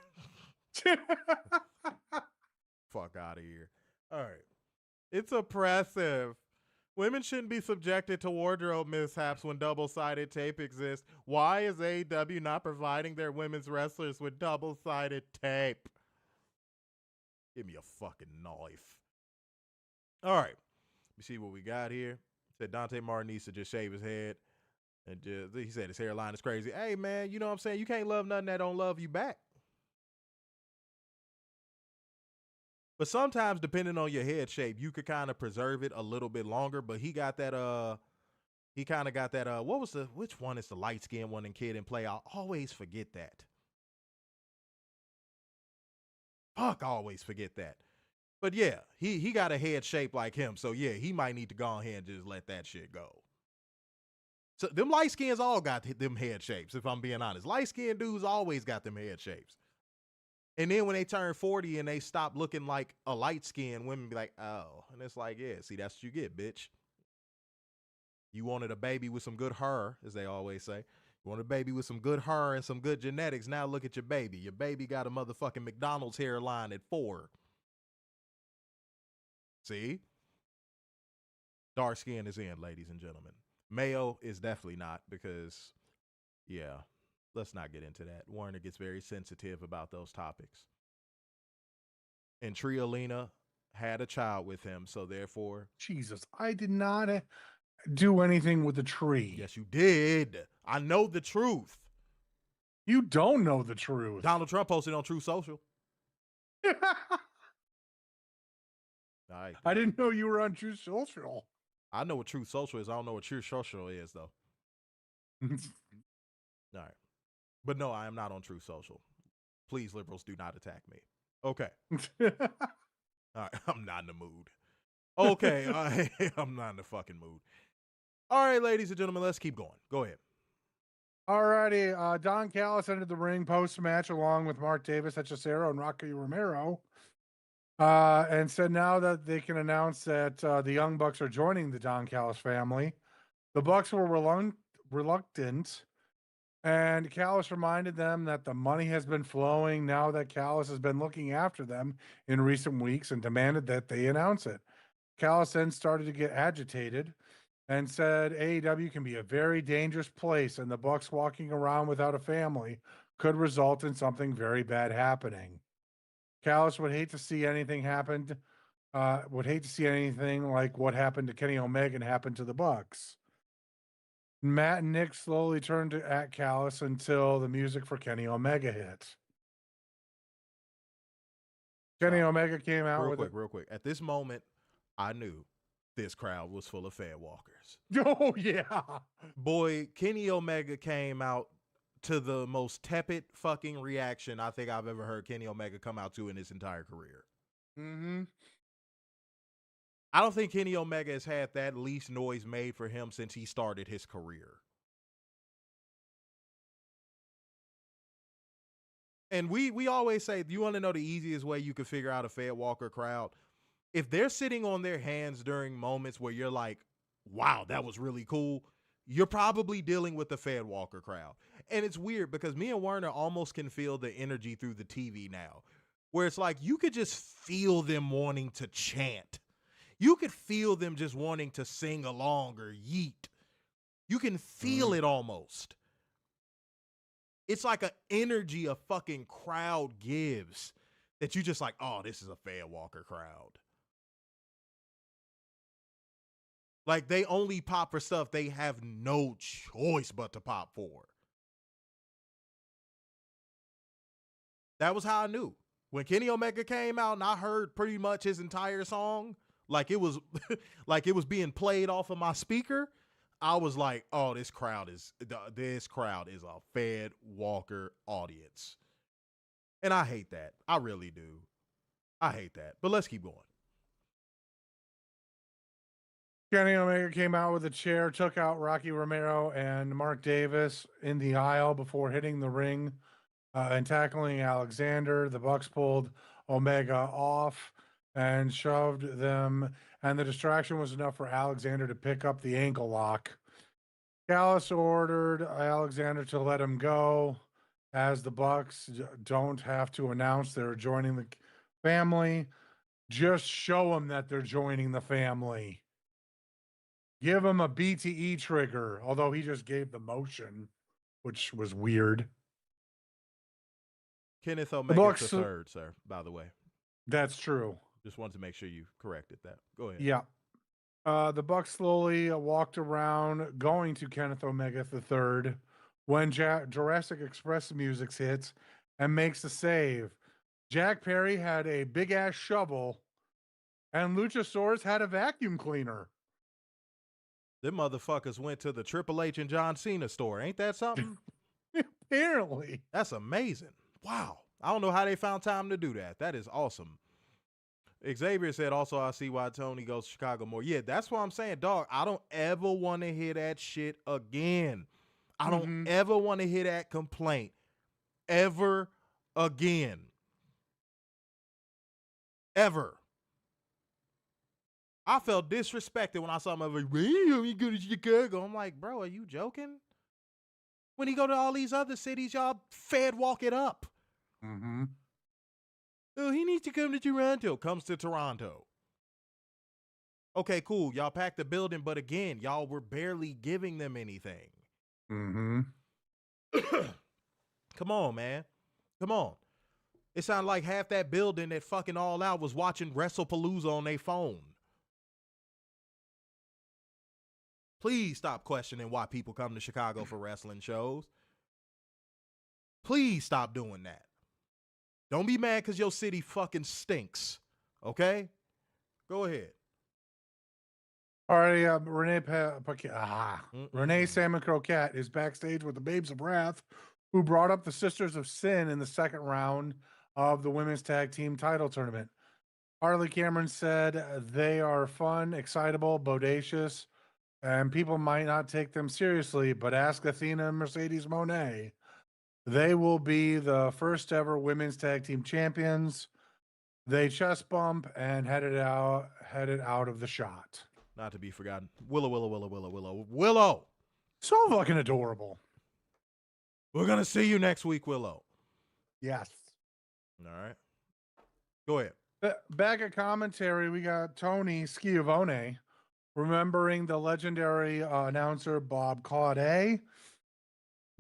[SPEAKER 1] Fuck out of here. All right. It's oppressive. Women shouldn't be subjected to wardrobe mishaps when double-sided tape exists. Why is AEW not providing their women's wrestlers with double-sided tape? Give me a fucking knife. All right. Let me see what we got here. Said Dante Martin needs to just shave his head. And just, he said his hairline is crazy. Hey, man, you know what I'm saying? You can't love nothing that don't love you back. But sometimes, depending on your head shape, you could kind of preserve it a little bit longer. But he got that, he kind of got that, which one is the light skinned one in Kid and Play? I always forget that. Fuck, I always forget that. But yeah, he got a head shape like him. So yeah, he might need to go ahead and just let that shit go. So them light skins all got them head shapes, if I'm being honest. Light skinned dudes always got them head shapes. And then when they turn 40 and they stop looking like a light skin, women be like, oh. And it's like, yeah, see, that's what you get, bitch. You wanted a baby with some good hair, as they always say. You want a baby with some good hair and some good genetics. Now look at your baby. Your baby got a motherfucking McDonald's hairline at 4. See? Dark skin is in, ladies and gentlemen. Mayo is definitely not because, yeah, let's not get into that. Warner gets very sensitive about those topics. And Triolina had a child with him, so therefore...
[SPEAKER 2] Jesus, I did not do anything with the tree.
[SPEAKER 1] Yes, you did. I know the truth.
[SPEAKER 2] You don't know the truth.
[SPEAKER 1] Donald Trump posted on True Social. Right.
[SPEAKER 2] I didn't know you were on True Social.
[SPEAKER 1] I know what True Social is. I don't know what True Social is, though. All right. But no, I am not on True Social. Please, liberals, do not attack me. Okay. All right. I'm not in the mood. Okay. I'm not in the fucking mood. All right, ladies and gentlemen, let's keep going. Go ahead.
[SPEAKER 2] Alrighty. Don Callis entered the ring post-match along with Mark Davis, Hechicero, and Rocky Romero. And said now that they can announce that the Young Bucks are joining the Don Callis family. The Bucks were reluctant, and Callis reminded them that the money has been flowing now that Callis has been looking after them in recent weeks and demanded that they announce it. Callis then started to get agitated and said AEW can be a very dangerous place, and the Bucks walking around without a family could result in something very bad happening. Callis would hate to see anything happen. Would hate to see anything like what happened to Kenny Omega and happened to the Bucks. Matt and Nick slowly turned at Callis until the music for Kenny Omega hit. Kenny Omega came out
[SPEAKER 1] real quick. At this moment, I knew this crowd was full of fan walkers.
[SPEAKER 2] Oh, yeah.
[SPEAKER 1] Boy, Kenny Omega came out to the most tepid fucking reaction I think I've ever heard Kenny Omega come out to in his entire career.
[SPEAKER 2] Mm-hmm.
[SPEAKER 1] I don't think Kenny Omega has had that least noise made for him since he started his career. And we always say, you want to know the easiest way you can figure out a Fed Walker crowd? If they're sitting on their hands during moments where you're like, wow, that was really cool, you're probably dealing with the Fed Walker crowd. And it's weird because me and Werner almost can feel the energy through the TV now, where it's like you could just feel them wanting to chant. You could feel them just wanting to sing along or yeet. You can feel it almost. It's like an energy a fucking crowd gives that you just like, oh, this is a Fed Walker crowd. Like they only pop for stuff they have no choice but to pop for. That was how I knew. When Kenny Omega came out and I heard pretty much his entire song, like it was like it was being played off of my speaker, I was like, oh, this crowd is a Fed Walker audience. And I hate that. I really do. I hate that. But let's keep going.
[SPEAKER 2] Kenny Omega came out with a chair, took out Rocky Romero and Mark Davis in the aisle before hitting the ring and tackling Alexander. The Bucks pulled Omega off and shoved them, and the distraction was enough for Alexander to pick up the ankle lock. Gallus ordered Alexander to let him go, as the Bucks don't have to announce they're joining the family. Just show them that they're joining the family. Give him a BTE trigger, although he just gave the motion, which was weird.
[SPEAKER 1] Kenneth
[SPEAKER 2] The
[SPEAKER 1] Omega's
[SPEAKER 2] Bucks,
[SPEAKER 1] the third, sir, by the way.
[SPEAKER 2] that's true.
[SPEAKER 1] Just wanted to make sure you corrected that. Go ahead.
[SPEAKER 2] Yeah. The Bucks slowly walked around, going to Kenneth Omega III when Jurassic Express music hits and makes the save. Jack Perry had a big ass shovel, and Luchasaurus had a vacuum cleaner.
[SPEAKER 1] Them motherfuckers went to the Triple H and John Cena store. Ain't that something?
[SPEAKER 2] Apparently.
[SPEAKER 1] That's amazing. Wow. I don't know how they found time to do that. That is awesome. Xavier said, also, I see why Toni goes to Chicago more. Yeah, that's what I'm saying, dog. I don't ever want to hear that shit again. I don't ever want to hear that complaint ever again. Ever. I felt disrespected when I saw him. I was like, you go to Chicago. I'm like, bro, are you joking? When he go to all these other cities, y'all fed walk it up.
[SPEAKER 2] Mm-hmm.
[SPEAKER 1] Oh, he needs to come to Toronto. Comes to Toronto. Okay, cool. Y'all packed the building, but again, y'all were barely giving them anything.
[SPEAKER 2] Mm-hmm.
[SPEAKER 1] Come on, man. Come on. It sounded like half that building at fucking All Out was watching WrestlePalooza on their phone. Please stop questioning why people come to Chicago for wrestling shows. Please stop doing that. Don't be mad because your city fucking stinks. Okay? Go ahead.
[SPEAKER 2] All right, Renee Salmon Croquette is backstage with the Babes of Wrath, who brought up the Sisters of Sin in the second round of the women's tag team title tournament. Harley Cameron said they are fun, excitable, bodacious, and people might not take them seriously, but ask Athena and Mercedes Mone. They will be the first ever women's tag team champions. They chest bump and headed out of the shot.
[SPEAKER 1] Not to be forgotten. Willow.
[SPEAKER 2] So fucking adorable.
[SPEAKER 1] We're going to see you next week, Willow.
[SPEAKER 2] Yes.
[SPEAKER 1] All right. Go ahead.
[SPEAKER 2] Back at commentary, we got Toni Schiavone remembering the legendary announcer Bob Claudet.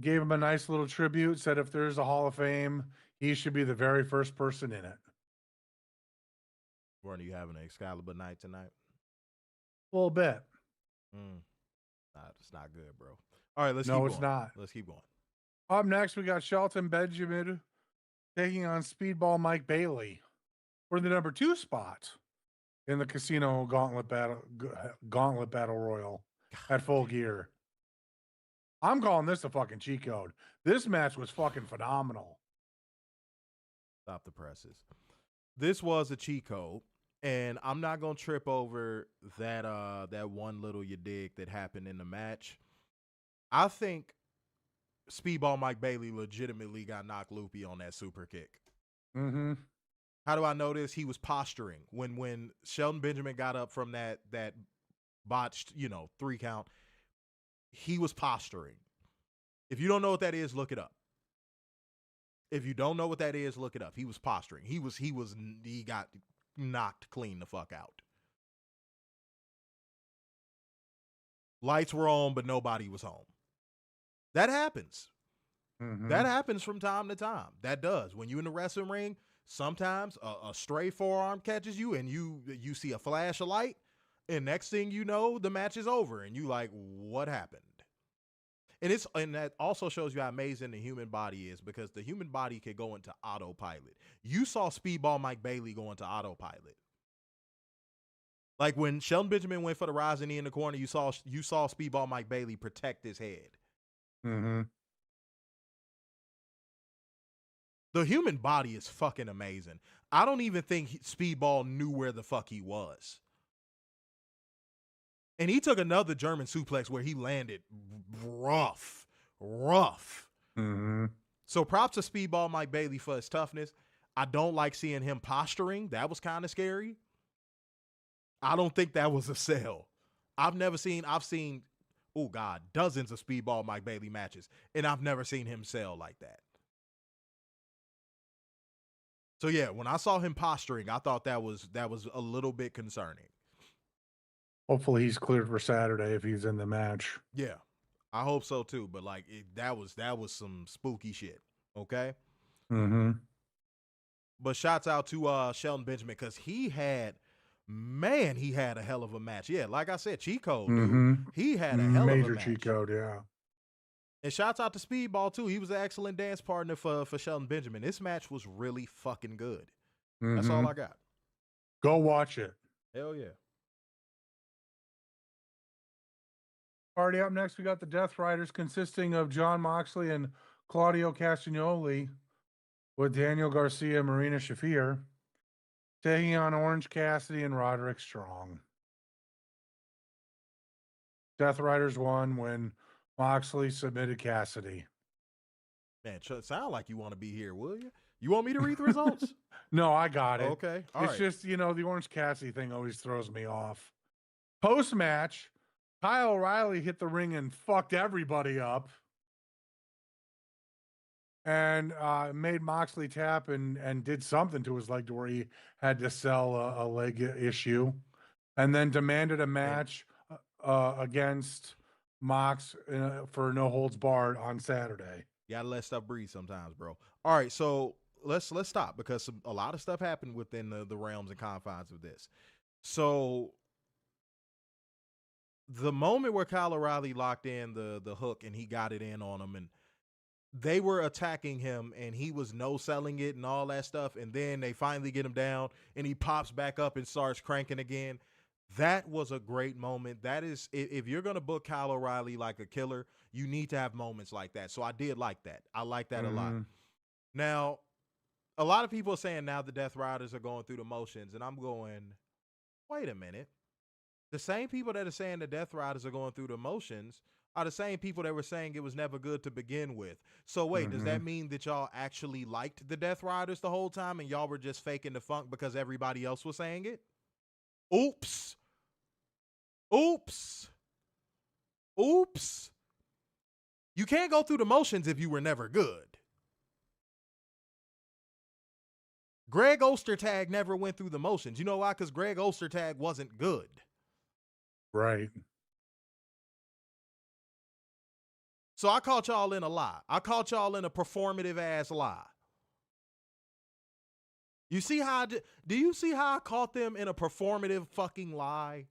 [SPEAKER 2] Gave him a nice little tribute, said if there's a Hall of Fame, he should be the very first person in it.
[SPEAKER 1] Weren't you having an Excalibur night tonight?
[SPEAKER 2] A little bit.
[SPEAKER 1] It's not good, bro. All right, let's keep
[SPEAKER 2] No,
[SPEAKER 1] going.
[SPEAKER 2] it's not.
[SPEAKER 1] Let's keep going.
[SPEAKER 2] Up next, we got Shelton Benjamin taking on Speedball Mike Bailey for the number 2 spot in the Casino Gauntlet Battle Royal at Full Gear. I'm calling this a fucking cheat code. This match was fucking phenomenal.
[SPEAKER 1] Stop the presses. This was a cheat code, and I'm not gonna trip over that one little you dig that happened in the match. I think Speedball Mike Bailey legitimately got knocked loopy on that super kick.
[SPEAKER 2] Mm-hmm.
[SPEAKER 1] How do I know this? He was posturing when Shelton Benjamin got up from that botched 3 count. He was posturing. If you don't know what that is, look it up. If you don't know what that is, look it up. He was posturing. He got knocked clean the fuck out. Lights were on, but nobody was home. That happens.
[SPEAKER 2] Mm-hmm.
[SPEAKER 1] That happens from time to time. That does. When you're in the wrestling ring, sometimes a stray forearm catches you and you see a flash of light, and next thing you know, the match is over, and you like, what happened? And that also shows you how amazing the human body is, because the human body can go into autopilot. You saw Speedball Mike Bailey go into autopilot. Like when Shelton Benjamin went for the rising knee in the corner, you saw Speedball Mike Bailey protect his head.
[SPEAKER 2] Mm-hmm.
[SPEAKER 1] The human body is fucking amazing. I don't even think Speedball knew where the fuck he was. And he took another German suplex where he landed rough.
[SPEAKER 2] Mm-hmm.
[SPEAKER 1] So props to Speedball Mike Bailey for his toughness. I don't like seeing him posturing. That was kind of scary. I don't think that was a sell. I've seen, oh God, dozens of Speedball Mike Bailey matches, and I've never seen him sell like that. So yeah, when I saw him posturing, I thought that was a little bit concerning.
[SPEAKER 2] Hopefully he's cleared for Saturday if he's in the match.
[SPEAKER 1] Yeah, I hope so too. But like that was some spooky shit. Okay.
[SPEAKER 2] Mm-hmm.
[SPEAKER 1] But shouts out to Shelton Benjamin because he had a hell of a match. Yeah, like I said, cheat code, dude.
[SPEAKER 2] Mm-hmm.
[SPEAKER 1] He had a hell of a
[SPEAKER 2] major
[SPEAKER 1] match.
[SPEAKER 2] cheat code, yeah.
[SPEAKER 1] And shouts out to Speedball too. He was an excellent dance partner for Shelton Benjamin. This match was really fucking good.
[SPEAKER 2] Mm-hmm.
[SPEAKER 1] That's all I got.
[SPEAKER 2] Go watch it.
[SPEAKER 1] Hell yeah.
[SPEAKER 2] Already up next, we got the Death Riders consisting of Jon Moxley and Claudio Castagnoli with Daniel Garcia, Marina Shafir, taking on Orange Cassidy and Roderick Strong. Death Riders won when Moxley submitted Cassidy.
[SPEAKER 1] Man, sound like you want to be here, will you? You want me to read the results?
[SPEAKER 2] No, I got it.
[SPEAKER 1] Okay.
[SPEAKER 2] It's just, the Orange Cassidy thing always throws me off. Post-match, Kyle O'Reilly hit the ring and fucked everybody up. And made Moxley tap and did something to his leg to where he had to sell a leg issue. And then demanded a match against Mox for no holds barred on Saturday.
[SPEAKER 1] You gotta let stuff breathe sometimes, bro. All right, so let's stop because a lot of stuff happened within the realms and confines of this. So the moment where Kyle O'Reilly locked in the hook and he got it in on him and they were attacking him and he was no-selling it and all that stuff, and then they finally get him down and he pops back up and starts cranking again. That was a great moment. That is, if you're going to book Kyle O'Reilly like a killer, you need to have moments like that. So I did like that. I like that a lot. Now, a lot of people are saying now the Death Riders are going through the motions, and I'm going, wait a minute. The same people that are saying the Death Riders are going through the motions are the same people that were saying it was never good to begin with. So wait, does that mean that y'all actually liked the Death Riders the whole time and y'all were just faking the funk because everybody else was saying it? Oops. You can't go through the motions if you were never good. Greg Ostertag never went through the motions. You know why? Because Greg Ostertag wasn't good.
[SPEAKER 2] Right.
[SPEAKER 1] So I caught y'all in a lie. I caught y'all in a performative ass lie. You see how, do you see how I caught them in a performative fucking lie?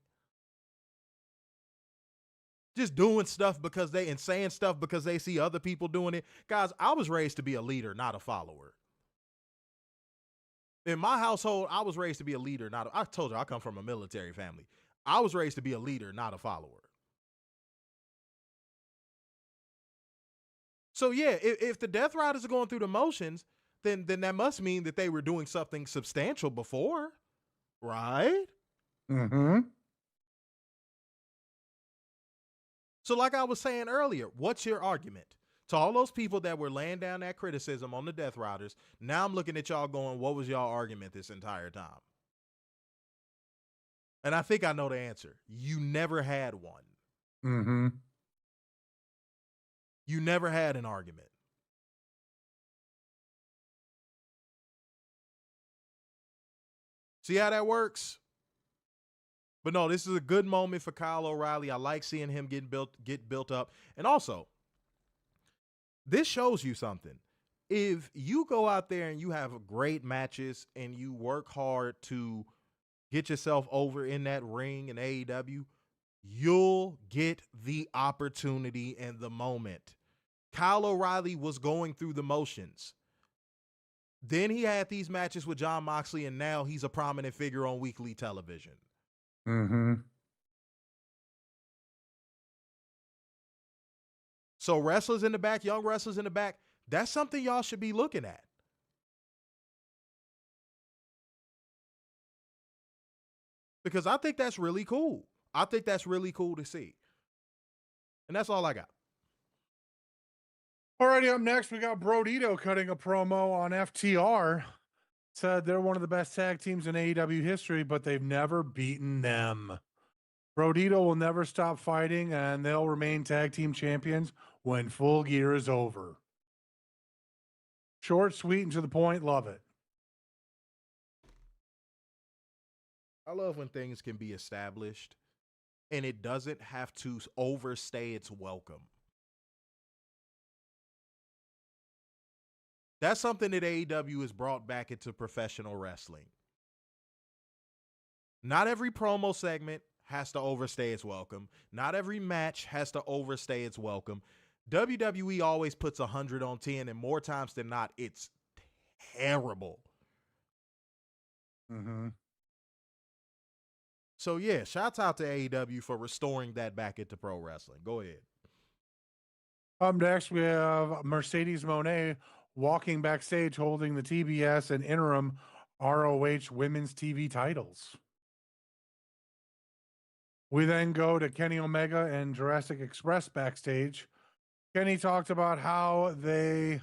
[SPEAKER 1] Just doing stuff because and saying stuff because they see other people doing it. Guys, I was raised to be a leader, not a follower. In my household, I was raised to be a leader, I told you I come from a military family. I was raised to be a leader, not a follower. So yeah, if the Death Riders are going through the motions, then that must mean that they were doing something substantial before, right?
[SPEAKER 2] Mm-hmm.
[SPEAKER 1] So like I was saying earlier, what's your argument? To all those people that were laying down that criticism on the Death Riders, now I'm looking at y'all going, what was y'all argument this entire time? And I think I know the answer. You never had one.
[SPEAKER 2] Mm-hmm.
[SPEAKER 1] You never had an argument. See how that works? But no, this is a good moment for Kyle O'Reilly. I like seeing him get built up. And also, this shows you something. If you go out there and you have great matches and you work hard to get yourself over in that ring in AEW, you'll get the opportunity and the moment. Kyle O'Reilly was going through the motions. Then he had these matches with Jon Moxley, and now he's a prominent figure on weekly television.
[SPEAKER 2] Mm-hmm.
[SPEAKER 1] So wrestlers in the back, young wrestlers in the back, that's something y'all should be looking at. Because I think that's really cool. I think that's really cool to see. And that's all I got.
[SPEAKER 2] Alrighty, up next, we got Brodito cutting a promo on FTR. Said they're one of the best tag teams in AEW history, but they've never beaten them. Brodito will never stop fighting, and they'll remain tag team champions when Full Gear is over. Short, sweet, and to the point. Love it.
[SPEAKER 1] I love when things can be established and it doesn't have to overstay its welcome. That's something that AEW has brought back into professional wrestling. Not every promo segment has to overstay its welcome. Not every match has to overstay its welcome. WWE always puts 100 on 10, and more times than not, it's terrible.
[SPEAKER 2] Mm-hmm.
[SPEAKER 1] So, yeah, shouts out to AEW for restoring that back into pro wrestling. Go ahead.
[SPEAKER 2] Up next, we have Mercedes Mone walking backstage holding the TBS and interim ROH women's TV titles. We then go to Kenny Omega and Jurassic Express backstage. Kenny talked about how they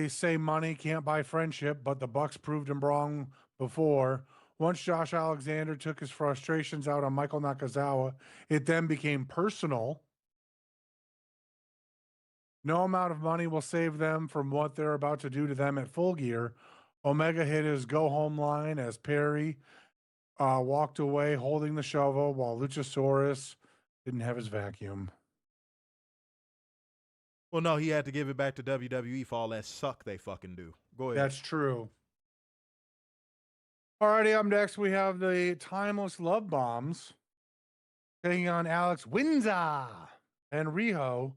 [SPEAKER 2] say money can't buy friendship, but the Bucks proved him wrong before. Once Josh Alexander took his frustrations out on Michael Nakazawa, it then became personal. No amount of money will save them from what they're about to do to them at Full Gear. Omega hit his go home line as Perry walked away holding the shovel while Luchasaurus didn't have his vacuum.
[SPEAKER 1] Well, no, he had to give it back to WWE for all that suck they fucking do. Go ahead.
[SPEAKER 2] That's true. Alrighty, up next we have the Timeless Love Bombs taking on Alex Windsor and Riho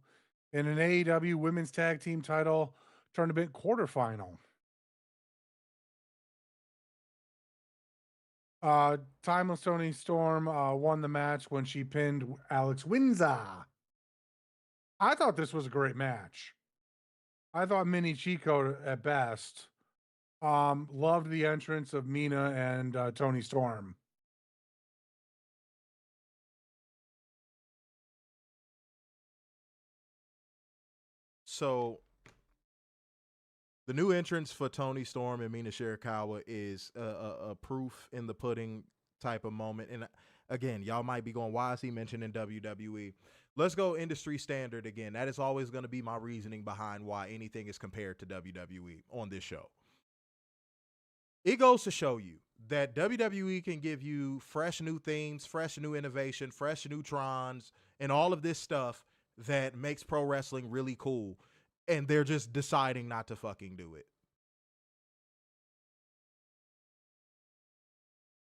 [SPEAKER 2] in an AEW Women's Tag Team Title Tournament quarterfinal. Timeless Toni Storm won the match when she pinned Alex Windsor. I thought this was a great match. I thought Mini Chico at best. Loved the entrance of Mina and Toni Storm.
[SPEAKER 1] So the new entrance for Toni Storm and Mina Shirakawa is a proof in the pudding type of moment. And again, y'all might be going, why is he mentioning WWE? Let's go industry standard again. That is always going to be my reasoning behind why anything is compared to WWE on this show. It goes to show you that WWE can give you fresh new themes, fresh new innovation, fresh neutrons, and all of this stuff that makes pro wrestling really cool. And they're just deciding not to fucking do it.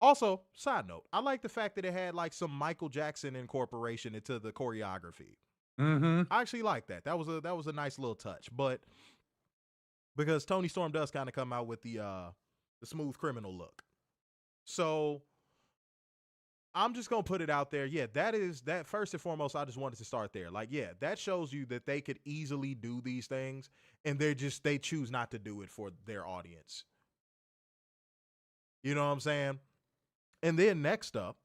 [SPEAKER 1] Also, side note, I like the fact that it had like some Michael Jackson incorporation into the choreography.
[SPEAKER 2] Mm-hmm.
[SPEAKER 1] I actually like that. That was a nice little touch. But because Toni Storm does kind of come out with the smooth criminal look. So I'm just going to put it out there. Yeah, that first and foremost, I just wanted to start there. Like, yeah, that shows you that they could easily do these things and they choose not to do it for their audience. You know what I'm saying? And then next up,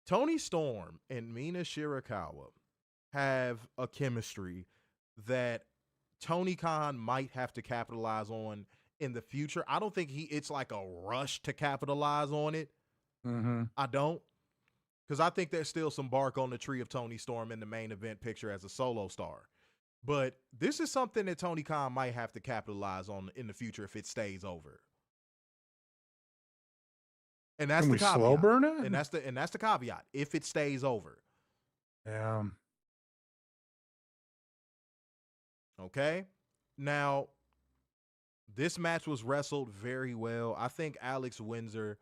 [SPEAKER 1] Toni Storm and Mina Shirakawa have a chemistry that Tony Khan might have to capitalize on in the future. I don't think it's like a rush to capitalize on it.
[SPEAKER 2] Mm-hmm.
[SPEAKER 1] I don't. Because I think there's still some bark on the tree of Toni Storm in the main event picture as a solo star. But this is something that Tony Khan might have to capitalize on in the future if it stays over. And that's the caveat.
[SPEAKER 2] Slow burn it?
[SPEAKER 1] And that's the caveat. If it stays over.
[SPEAKER 2] Yeah.
[SPEAKER 1] Okay. Now, this match was wrestled very well. I think Alex Windsor,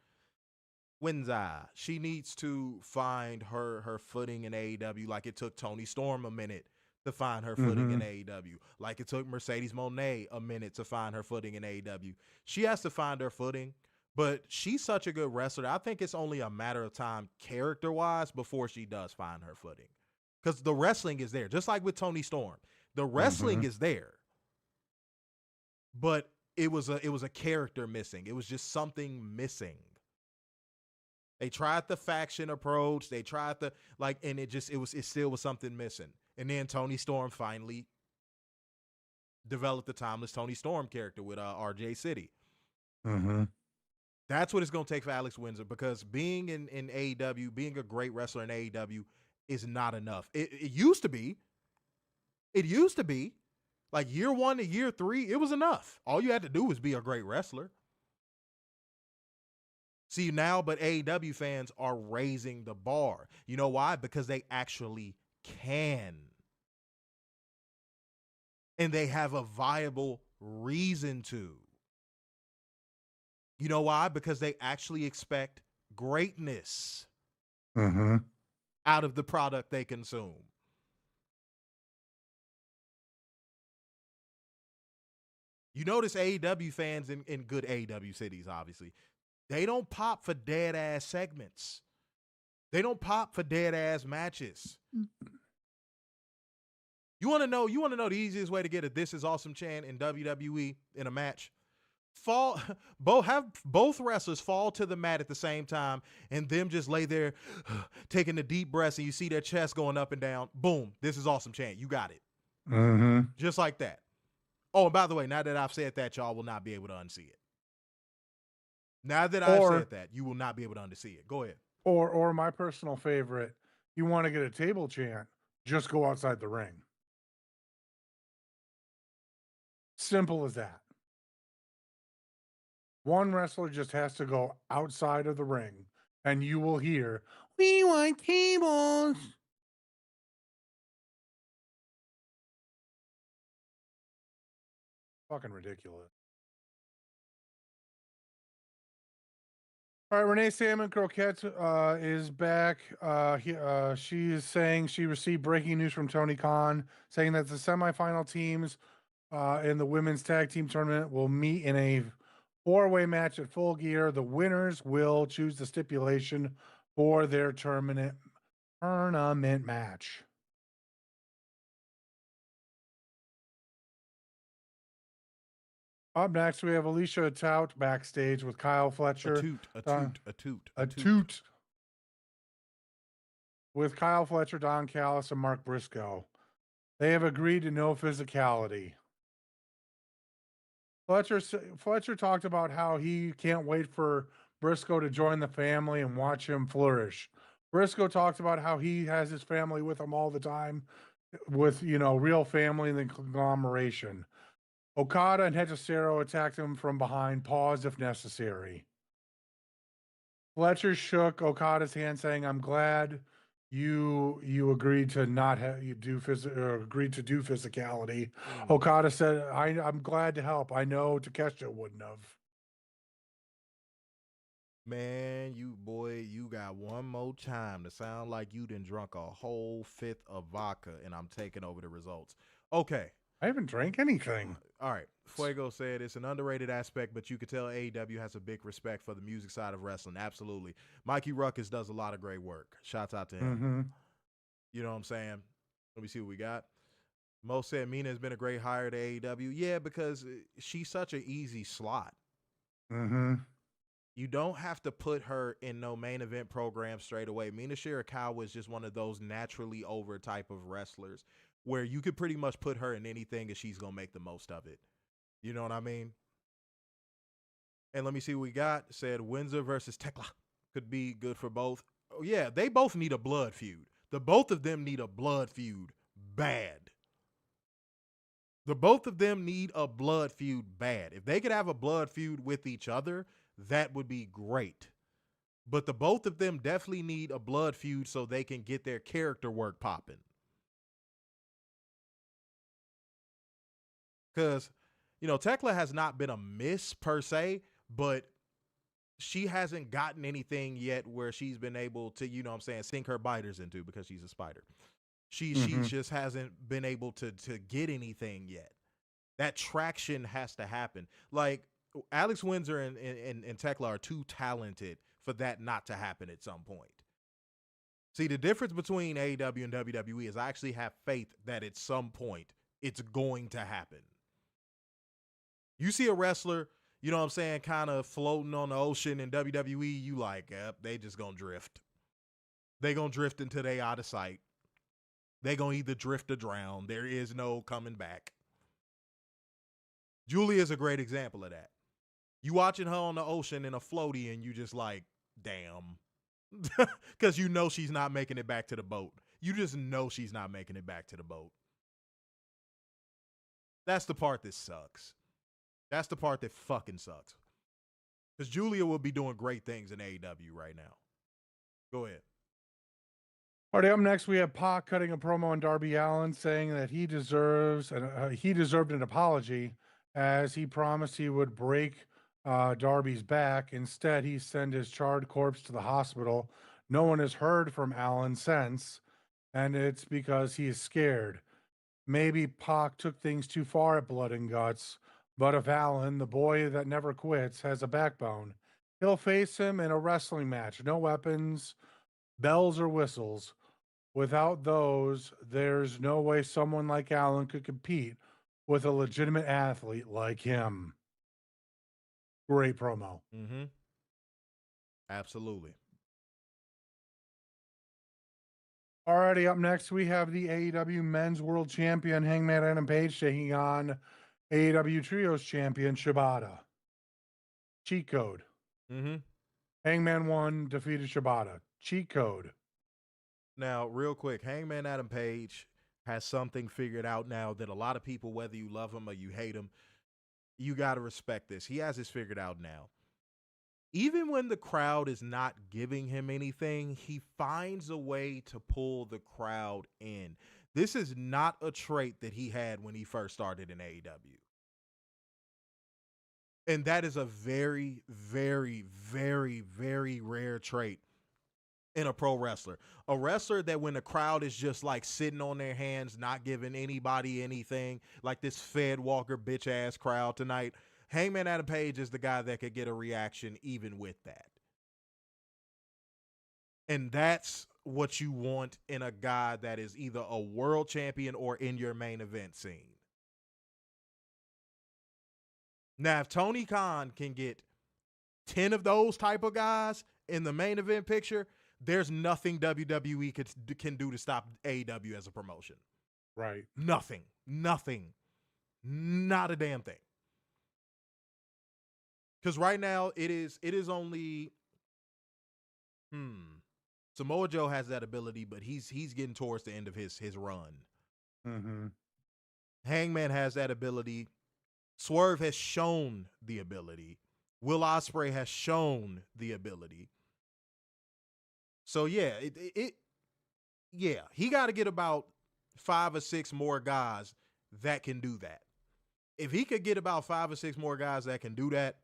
[SPEAKER 1] she needs to find her footing in AEW like it took Toni Storm a minute to find her footing in AEW. Like it took Mercedes Mone a minute to find her footing in AEW. She has to find her footing, but she's such a good wrestler. I think it's only a matter of time character-wise before she does find her footing. Because the wrestling is there. Just like with Toni Storm. The wrestling is there. But it was a character missing. It was just something missing. They tried the faction approach. They tried the and it still was something missing. And then Toni Storm finally developed the timeless Toni Storm character with RJ City.
[SPEAKER 2] Mm-hmm.
[SPEAKER 1] That's what it's going to take for Alex Windsor, because being in AEW, being a great wrestler in AEW is not enough. It used to be. It used to be. Like year 1 to year 3, it was enough. All you had to do was be a great wrestler. See, now, but AEW fans are raising the bar. You know why? Because they actually can. And they have a viable reason to. You know why? Because they actually expect greatness out of the product they consume. You notice AEW fans in good AEW cities, obviously, they don't pop for dead ass segments. They don't pop for dead ass matches. You want to know the easiest way to get a "This is awesome" chant in WWE in a match? Have both wrestlers fall to the mat at the same time, and them just lay there taking the deep breaths, and you see their chest going up and down. Boom, "This is awesome" chant. You got it. Just like that. Oh, and by the way, now that I've said that, y'all will not be able to unsee it. Now that I've said that, you will not be able to unsee it. Go ahead.
[SPEAKER 2] Or my personal favorite, you want to get a table chant, just go outside the ring. Simple as that. One wrestler just has to go outside of the ring, and you will hear, "We want tables." Fucking ridiculous. All right, Renee Salmon Croquette is back. She is saying she received breaking news from Tony Khan, saying that the semifinal teams in the women's tag team tournament will meet in a 4-way match at Full Gear. The winners will choose the stipulation for their tournament match. Up next, we have Alicia Tout backstage with Kyle Fletcher.
[SPEAKER 1] A toot.
[SPEAKER 2] With Kyle Fletcher, Don Callis, and Mark Briscoe. They have agreed to no physicality. Fletcher talked about how he can't wait for Briscoe to join the family and watch him flourish. Briscoe talked about how he has his family with him all the time, with, real family and the conglomeration. Okada and Hechicero attacked him from behind, pause if necessary. Fletcher shook Okada's hand, saying, "I'm glad you agreed to not agreed to do physicality." Okada said, I'm glad to help. I know Takeshita wouldn't have."
[SPEAKER 1] Man, you got one more time to sound like you done drunk a whole 5th of vodka, and I'm taking over the results. Okay.
[SPEAKER 2] I haven't drank anything.
[SPEAKER 1] All right. Fuego said it's an underrated aspect, but you could tell AEW has a big respect for the music side of wrestling. Absolutely. Mikey Ruckus does a lot of great work. Shouts out to him. You know what I'm saying? Let me see what we got. Mo said Mina has been a great hire to AEW. Yeah, because she's such an easy slot. You don't have to put her in no main event program straight away. Mina Shirakawa is just one of those naturally over type of wrestlers where you could pretty much put her in anything and she's going to make the most of it. You know what I mean? And let me see what we got. Said Windsor versus Tekla could be good for both. Oh, yeah, they both need a blood feud. The both of them need a blood feud bad. The both of them need a blood feud bad. If they could have a blood feud with each other, that would be great. But the both of them definitely need a blood feud so they can get their character work popping. Because, Tekla has not been a miss per se, but she hasn't gotten anything yet where she's been able to, sink her biters into, because she's a spider. She just hasn't been able to get anything yet. That traction has to happen. Like, Alex Windsor and Tekla are too talented for that not to happen at some point. See, the difference between AEW and WWE is I actually have faith that at some point it's going to happen. You see a wrestler, you know what I'm saying, kind of floating on the ocean in WWE, you like, yep, they just gonna drift. They gonna drift until they out of sight. They gonna either drift or drown. There is no coming back. Julia is a great example of that. You watching her on the ocean in a floaty and you just like, damn. Because you know she's not making it back to the boat. You just know she's not making it back to the boat. That's the part that sucks. That's the part that fucking sucks. Because Julia will be doing great things in AEW right now. Go ahead.
[SPEAKER 2] All right, up next, we have Pac cutting a promo on Darby Allin saying that he deserved an apology as he promised he would break Darby's back. Instead, he sent his charred corpse to the hospital. No one has heard from Allin since, and it's because he is scared. Maybe Pac took things too far at Blood and Guts, but if Allin, the boy that never quits, has a backbone, he'll face him in a wrestling match. No weapons, bells or whistles. Without those, there's no way someone like Allin could compete with a legitimate athlete like him. Great promo.
[SPEAKER 1] Mm-hmm. Absolutely.
[SPEAKER 2] Alrighty, up next, we have the AEW Men's World Champion Hangman Adam Page taking on AEW Trios Champion Shibata. Cheat code.
[SPEAKER 1] Mm-hmm.
[SPEAKER 2] Hangman won, defeated Shibata. Cheat code.
[SPEAKER 1] Now, real quick, Hangman Adam Page has something figured out now that a lot of people, whether you love him or you hate him, you got to respect this. He has this figured out now. Even when the crowd is not giving him anything, he finds a way to pull the crowd in. This is not a trait that he had when he first started in AEW. And that is a very, very, very, very rare trait in a pro wrestler. A wrestler that when the crowd is just like sitting on their hands, not giving anybody anything, like this Fed Walker bitch ass crowd tonight, Hangman Adam Page is the guy that could get a reaction even with that. And that's what you want in a guy that is either a world champion or in your main event scene. Now, if Tony Khan can get 10 of those type of guys in the main event picture, there's nothing WWE can do to stop AEW as a promotion.
[SPEAKER 2] Right.
[SPEAKER 1] Nothing. Nothing. Not a damn thing. Because right now it is only Samoa Joe has that ability, but he's getting towards the end of his run.
[SPEAKER 2] Mm-hmm.
[SPEAKER 1] Hangman has that ability. Swerve has shown the ability. Will Ospreay has shown the ability. So yeah, he got to get about 5 or 6 more guys that can do that. If he could get about 5 or 6 more guys that can do that,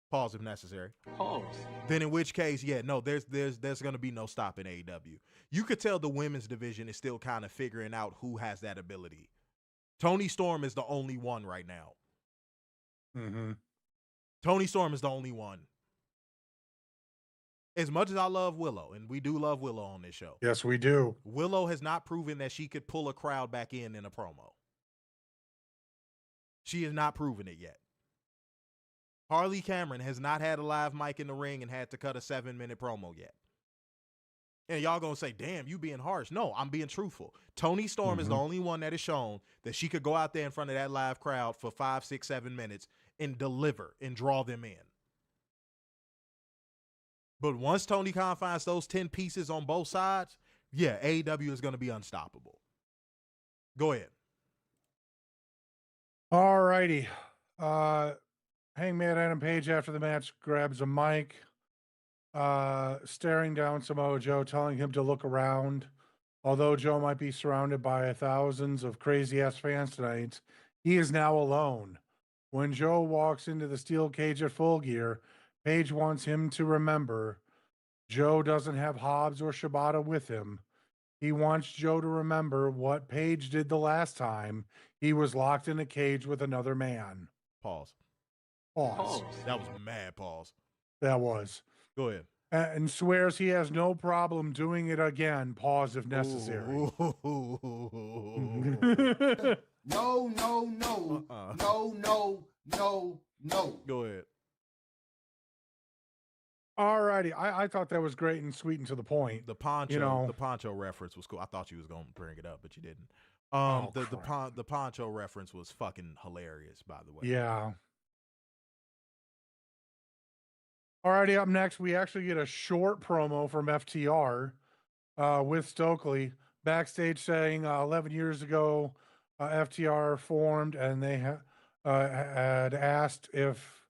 [SPEAKER 1] pause if necessary.
[SPEAKER 3] Pause.
[SPEAKER 1] Then in which case, yeah, no, there's going to be no stopping AEW. You could tell the women's division is still kind of figuring out who has that ability. Toni Storm is the only one right now.
[SPEAKER 2] Mm-hmm.
[SPEAKER 1] Toni Storm is the only one. As much as I love Willow, and we do love Willow on this show.
[SPEAKER 2] Yes, we do.
[SPEAKER 1] Willow has not proven that she could pull a crowd back in a promo. She has not proven it yet. Harley Cameron has not had a live mic in the ring and had to cut a 7-minute promo yet. And y'all gonna say, damn, you being harsh. No, I'm being truthful. Toni Storm is the only one that has shown that she could go out there in front of that live crowd for 5, 6, 7 minutes and deliver and draw them in. But once Tony Khan finds those 10 pieces on both sides, yeah, AEW is going to be unstoppable. Go ahead.
[SPEAKER 2] All righty. Hangman Adam Page after the match grabs a mic, staring down Samoa Joe, telling him to look around. Although Joe might be surrounded by thousands of crazy-ass fans tonight, he is now alone. When Joe walks into the steel cage at Full Gear, Page wants him to remember Joe doesn't have Hobbs or Shibata with him. He wants Joe to remember what Page did the last time he was locked in a cage with another man.
[SPEAKER 1] Pause.
[SPEAKER 2] Pause.
[SPEAKER 1] That was mad pause.
[SPEAKER 2] That was.
[SPEAKER 1] Go ahead.
[SPEAKER 2] And swears he has no problem doing it again. Pause if necessary.
[SPEAKER 3] No, no, no. No, no, no. No.
[SPEAKER 1] Go ahead.
[SPEAKER 2] Alrighty, I thought that was great and sweet and to the point.
[SPEAKER 1] The poncho,
[SPEAKER 2] You know.
[SPEAKER 1] the poncho reference was cool. I thought you was gonna bring it up, but you didn't.
[SPEAKER 2] Oh,
[SPEAKER 1] The poncho reference was fucking hilarious, by the way.
[SPEAKER 2] Yeah. Alrighty, up next, we actually get a short promo from FTR with Stokely backstage saying 11 years ago, FTR formed and they had asked if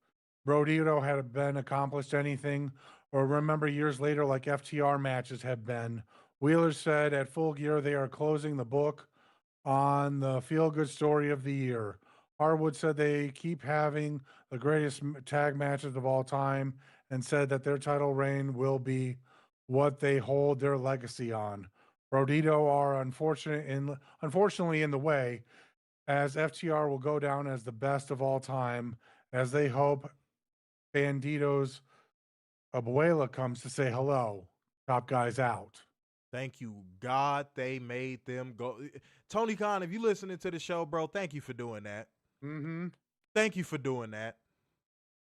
[SPEAKER 2] Brodito had been accomplished anything, or remember years later, like FTR matches have been. Wheeler said at Full Gear they are closing the book on the feel-good story of the year. Harwood said they keep having the greatest tag matches of all time and said that their title reign will be what they hold their legacy on. Brodito are unfortunately in the way, as FTR will go down as the best of all time, as they hope Bandito's Abuela comes to say hello. Top guys out.
[SPEAKER 1] Thank you, God. They made them go. Tony Khan, if you listening to the show, bro, thank you for doing that.
[SPEAKER 2] Mm-hmm.
[SPEAKER 1] Thank you for doing that.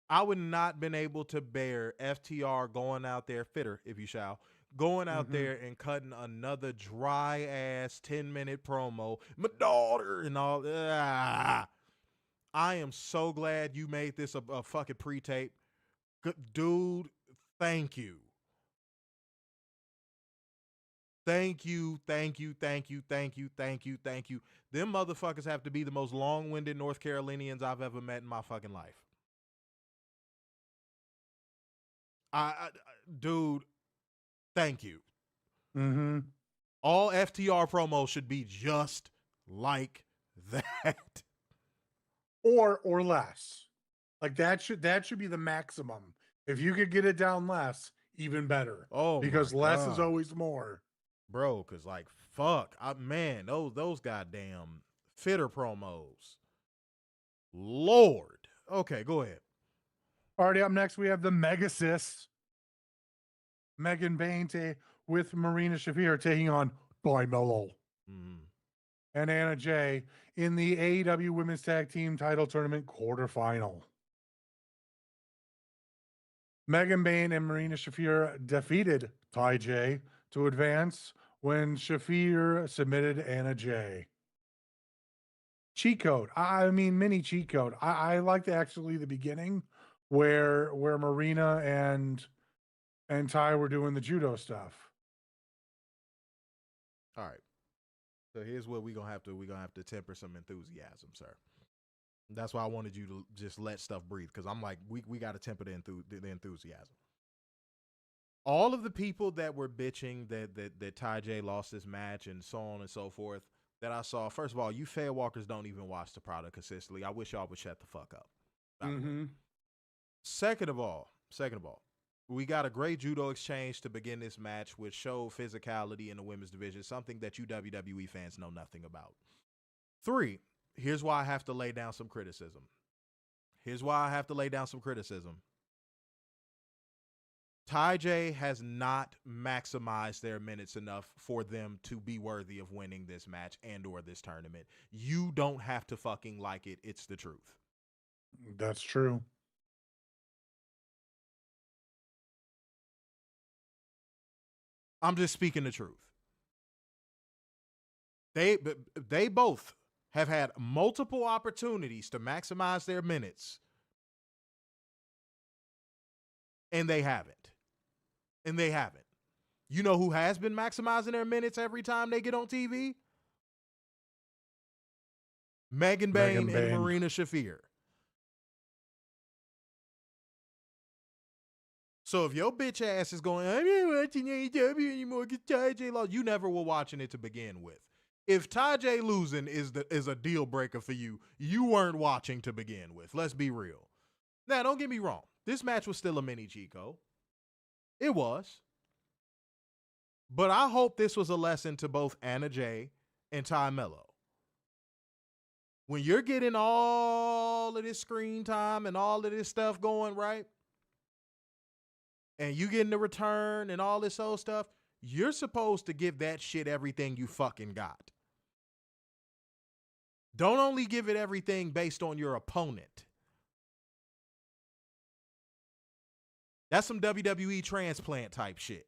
[SPEAKER 1] I would not been able to bear FTR going out there, fitter, if you shall, going out there and cutting another dry ass 10-minute promo. My daughter and all. I am so glad you made this a fucking pre-tape. Dude, thank you. Thank you, thank you, thank you, thank you, thank you, thank you. Them motherfuckers have to be the most long-winded North Carolinians I've ever met in my fucking life. Dude, thank you.
[SPEAKER 2] Mm-hmm.
[SPEAKER 1] All FTR promos should be just like that.
[SPEAKER 2] Or less. Like that should be the maximum. If you could get it down less, even better.
[SPEAKER 1] Oh,
[SPEAKER 2] because
[SPEAKER 1] my
[SPEAKER 2] less
[SPEAKER 1] God.
[SPEAKER 2] is always more.
[SPEAKER 1] Bro, cause like fuck. Man, those goddamn fitter promos. Lord. Okay, go ahead.
[SPEAKER 2] Already up next, we have the Megasis. Megan Bayne with Marina Shafir taking on Melo and Anna Jay in the AEW Women's Tag Team Title Tournament quarterfinal. Megan Bayne and Marina Shafir defeated Ty J to advance when Shafir submitted Anna Jay. Cheat code. I mean, mini cheat code. I liked actually the beginning where Marina and Ty were doing the judo stuff.
[SPEAKER 1] All right. So here's what we're gonna have to temper some enthusiasm, sir. That's why I wanted you to just let stuff breathe, because I'm like, we got to temper the enthusiasm. All of the people that were bitching that Ty J lost this match and so on and so forth that I saw, first of all, you fair walkers don't even watch the product consistently. I wish y'all would shut the fuck up. Second of all, we got a great judo exchange to begin this match, which showed physicality in the women's division, something that you WWE fans know nothing about. 3, here's why I have to lay down some criticism. Ty J has not maximized their minutes enough for them to be worthy of winning this match and or this tournament. You don't have to fucking like it. It's the truth.
[SPEAKER 2] That's true.
[SPEAKER 1] I'm just speaking the truth. They both have had multiple opportunities to maximize their minutes, and they haven't. You know who has been maximizing their minutes every time they get on TV? Megan Bayne and Marina Shafir. So if your bitch ass is going, I'm not watching AEW anymore because Ty J lost, you never were watching it to begin with. If Ty J losing is a deal breaker for you, you weren't watching to begin with. Let's be real. Now, don't get me wrong. This match was still a mini Chico. It was. But I hope this was a lesson to both Anna Jay and Ty Melo. When you're getting all of this screen time and all of this stuff going, right? And you getting the return and all this old stuff, you're supposed to give that shit everything you fucking got. Don't only give it everything based on your opponent. That's some WWE transplant type shit.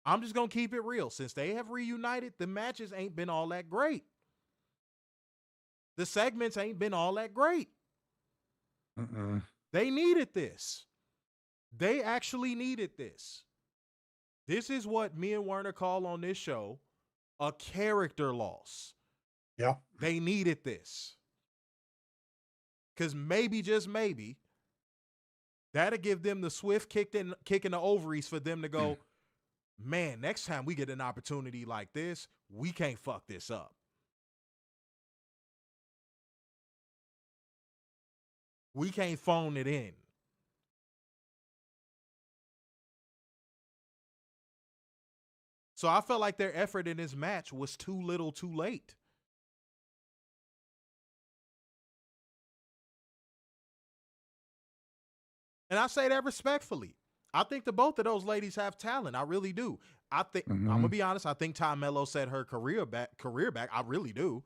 [SPEAKER 1] I'm just going to keep it real. Since they have reunited, the matches ain't been all that great. The segments ain't been all that great. They needed this. They actually needed this. This is what me and Werner call on this show a character loss.
[SPEAKER 2] Yeah.
[SPEAKER 1] They needed this. Because maybe, just maybe, that'll give them the swift kick in the ovaries for them to go, man, next time we get an opportunity like this, we can't fuck this up. We can't phone it in. So I felt like their effort in this match was too little too late. And I say that respectfully. I think the both of those ladies have talent. I really do. I think I'm gonna be honest. I think Ty Melo set her career back. I really do.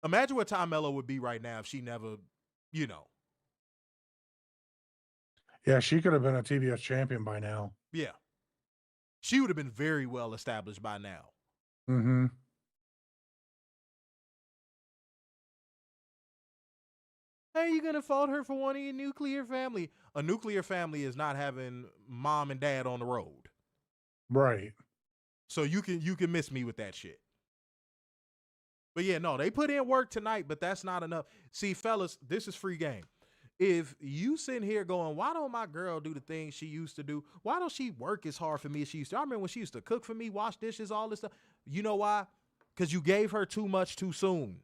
[SPEAKER 1] Imagine what Ty Melo would be right now if she never, you know.
[SPEAKER 2] Yeah, she could have been a TBS champion by now.
[SPEAKER 1] Yeah, she would have been very well established by now.
[SPEAKER 2] Mm-hmm.
[SPEAKER 1] How are you gonna fault her for wanting a nuclear family? A nuclear family is not having mom and dad on the road.
[SPEAKER 2] Right.
[SPEAKER 1] So you can miss me with that shit. But yeah, no, they put in work tonight, but that's not enough. See, fellas, this is free game. If you sitting here going, why don't my girl do the things she used to do? Why don't she work as hard for me as she used to? I remember when she used to cook for me, wash dishes, all this stuff. You know why? Because you gave her too much too soon.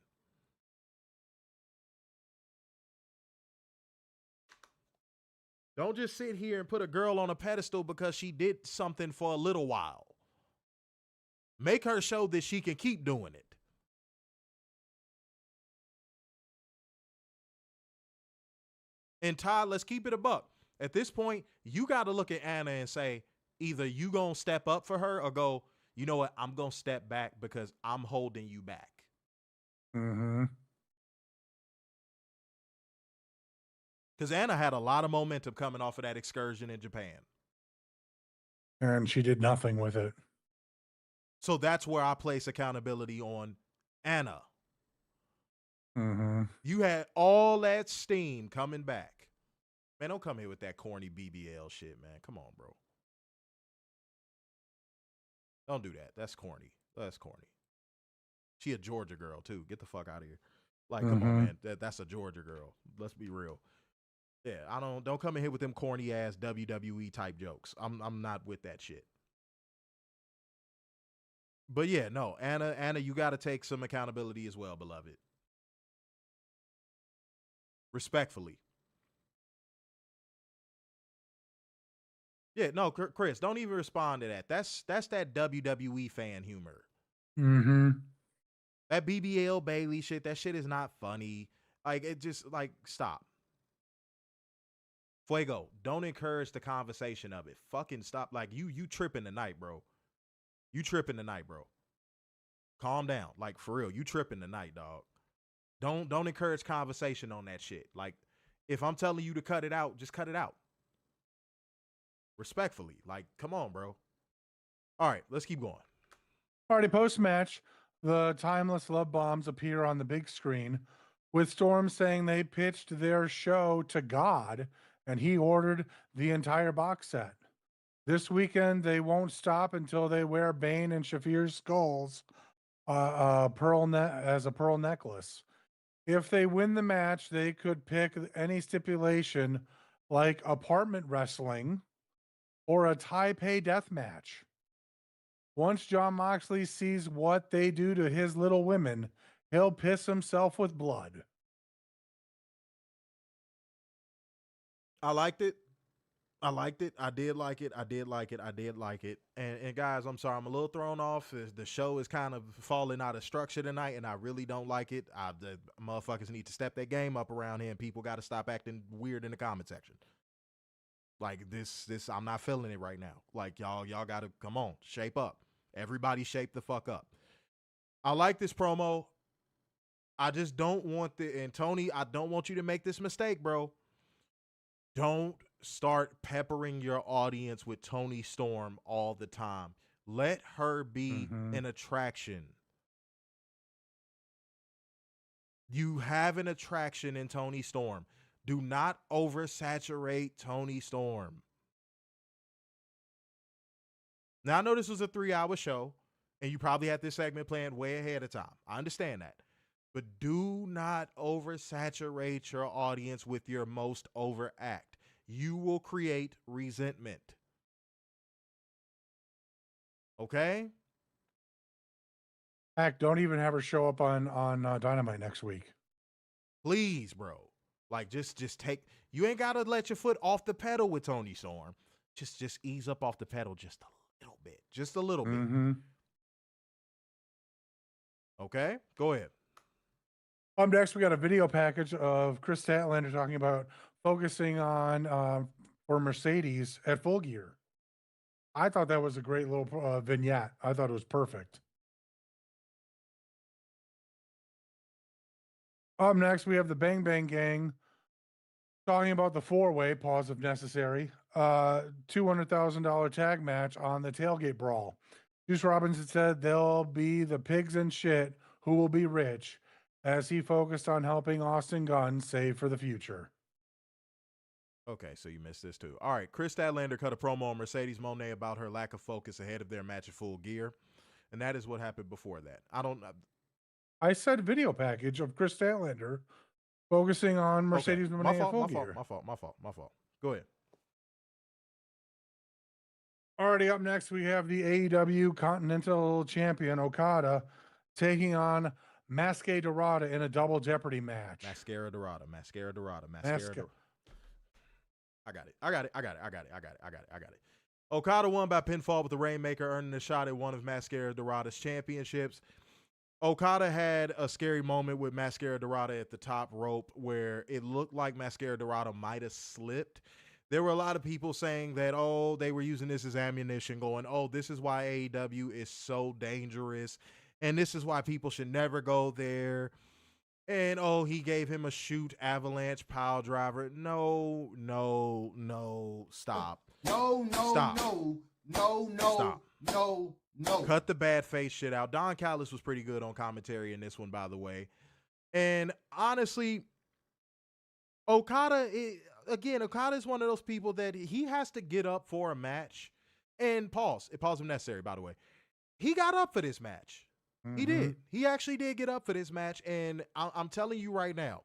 [SPEAKER 1] Don't just sit here and put a girl on a pedestal because she did something for a little while. Make her show that she can keep doing it. And Todd, let's keep it a buck. At this point, you got to look at Anna and say, either you going to step up for her or go, you know what, I'm going to step back because I'm holding you back.
[SPEAKER 2] Mm-hmm.
[SPEAKER 1] Because Anna had a lot of momentum coming off of that excursion in Japan.
[SPEAKER 2] And she did nothing with it.
[SPEAKER 1] So that's where I place accountability on Anna.
[SPEAKER 2] Mm-hmm.
[SPEAKER 1] You had all that steam coming back. Man, don't come here with that corny BBL shit, man. Come on, bro. Don't do that. That's corny. That's corny. She a Georgia girl, too. Get the fuck out of here. Like, come on, man. That's a Georgia girl. Let's be real. Yeah, don't come in here with them corny ass WWE type jokes. I'm not with that shit. But yeah, no, Anna, you got to take some accountability as well, beloved. Respectfully. Yeah, no, Chris, don't even respond to that. That's that WWE fan humor.
[SPEAKER 2] Mm-hmm.
[SPEAKER 1] That BBL Bailey shit, that shit is not funny. Like, it just, like, stop. Fuego, don't encourage the conversation of it. Fucking stop. Like, you tripping tonight, bro. You tripping tonight, bro. Calm down. Like, for real, you tripping tonight, dog. Don't encourage conversation on that shit. Like, if I'm telling you to cut it out, just cut it out. Respectfully. Like, come on, bro. All right, let's keep going.
[SPEAKER 2] Alrighty, post-match, the Timeless Love Bombs appear on the big screen, with Storm saying they pitched their show to God, and he ordered the entire box set. This weekend, they won't stop until they wear Bayne and Shafir's skulls as a pearl necklace. If they win the match, they could pick any stipulation like apartment wrestling or a Taipei death match. Once Jon Moxley sees what they do to his little women, he'll piss himself with blood.
[SPEAKER 1] I liked it. I liked it. I did like it. I did like it. I did like it. And guys, I'm sorry. I'm a little thrown off. The show is kind of falling out of structure tonight, and I really don't like it. The motherfuckers need to step their game up around here, and people got to stop acting weird in the comment section. Like, this, I'm not feeling it right now. Like, y'all got to, come on, shape up. Everybody shape the fuck up. I like this promo. I just don't want and Toni, I don't want you to make this mistake, bro. Don't start peppering your audience with Toni Storm all the time. Let her be an attraction. You have an attraction in Toni Storm. Do not oversaturate Toni Storm. Now, I know this was a 3-hour show, and you probably had this segment planned way ahead of time. I understand that. But do not oversaturate your audience with your most overact. You will create resentment. Okay?
[SPEAKER 2] Heck, don't even have her show up on Dynamite next week.
[SPEAKER 1] Please, bro. Like, just take. You ain't gotta let your foot off the pedal with Toni Storm. Just ease up off the pedal just a little bit. Just a little bit. Okay? Go ahead.
[SPEAKER 2] Up next, we got a video package of Chris Statlander talking about focusing on for Mercedes at Full Gear. I thought that was a great little vignette. I thought it was perfect. Up next, we have the Bang Bang Gang talking about the four-way, pause if necessary, $200,000 tag match on the Tailgate Brawl. Juice Robinson said they'll be the pigs and shit who will be rich, as he focused on helping Austin Gunn save for the future.
[SPEAKER 1] Okay, so you missed this too. All right, Chris Statlander cut a promo on Mercedes Mone about her lack of focus ahead of their match at Full Gear, and that is what happened before that.
[SPEAKER 2] I said video package of Chris Statlander focusing on Mercedes Mone at Full Gear.
[SPEAKER 1] My fault. Go ahead.
[SPEAKER 2] Already up next, we have the AEW Continental Champion Okada taking on Mascara Dorada in a double Jeopardy match.
[SPEAKER 1] Mascara Dorada. I got it. Okada won by pinfall with the Rainmaker, earning a shot at one of Mascara Dorada's championships. Okada had a scary moment with Mascara Dorada at the top rope where it looked like Mascara Dorada might have slipped. There were a lot of people saying that, they were using this as ammunition, going, this is why AEW is so dangerous, and this is why people should never go there. And, he gave him a shoot avalanche pile driver. No, stop. No. Cut the bad face shit out. Don Callis was pretty good on commentary in this one, by the way. And honestly, Okada is one of those people that he has to get up for a match. And pause if necessary, by the way. He got up for this match. He did. He actually did get up for this match. And I'm telling you right now,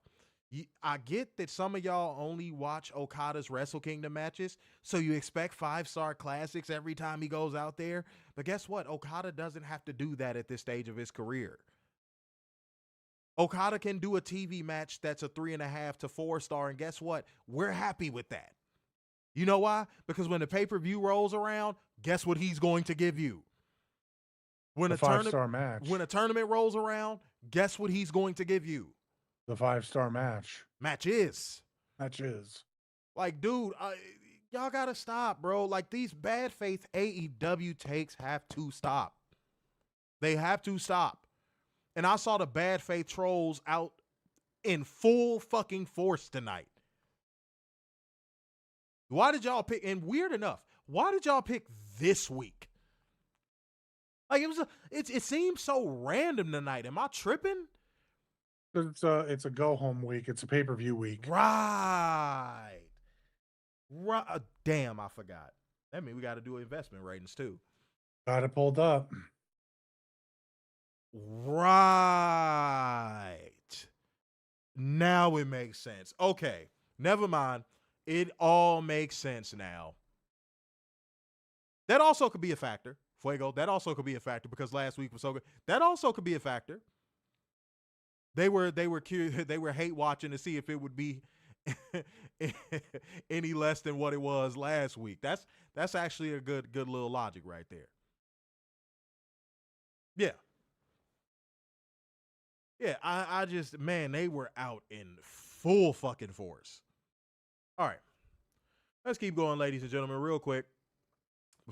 [SPEAKER 1] I get that some of y'all only watch Okada's Wrestle Kingdom matches, so you expect 5-star classics every time he goes out there. But guess what? Okada doesn't have to do that at this stage of his career. Okada can do a TV match that's a 3.5 to 4-star, and guess what? We're happy with that. You know why? Because when the pay-per-view rolls around, guess what he's going to give you? When a
[SPEAKER 2] 5-star match.
[SPEAKER 1] When a tournament rolls around, guess what he's going to give you?
[SPEAKER 2] The 5-star match.
[SPEAKER 1] Matches. Like, dude, y'all gotta stop, bro. Like, these bad faith AEW takes have to stop. They have to stop. And I saw the bad faith trolls out in full fucking force tonight. Why did y'all pick, and weird enough, why did y'all pick this week? Like, it seems so random tonight. Am I tripping?
[SPEAKER 2] It's a go home week. It's a pay-per-view week.
[SPEAKER 1] Right. Damn, I forgot. That means we got to do investment ratings too.
[SPEAKER 2] Got it pulled up.
[SPEAKER 1] Right. Now it makes sense. Okay. Never mind. It all makes sense now. That also could be a factor. Fuego, that also could be a factor because last week was so good. That also could be a factor. They were curious, they were hate watching to see if it would be any less than what it was last week. That's actually a good little logic right there. Yeah. Yeah, I just, man, they were out in full fucking force. All right. Let's keep going, ladies and gentlemen, real quick.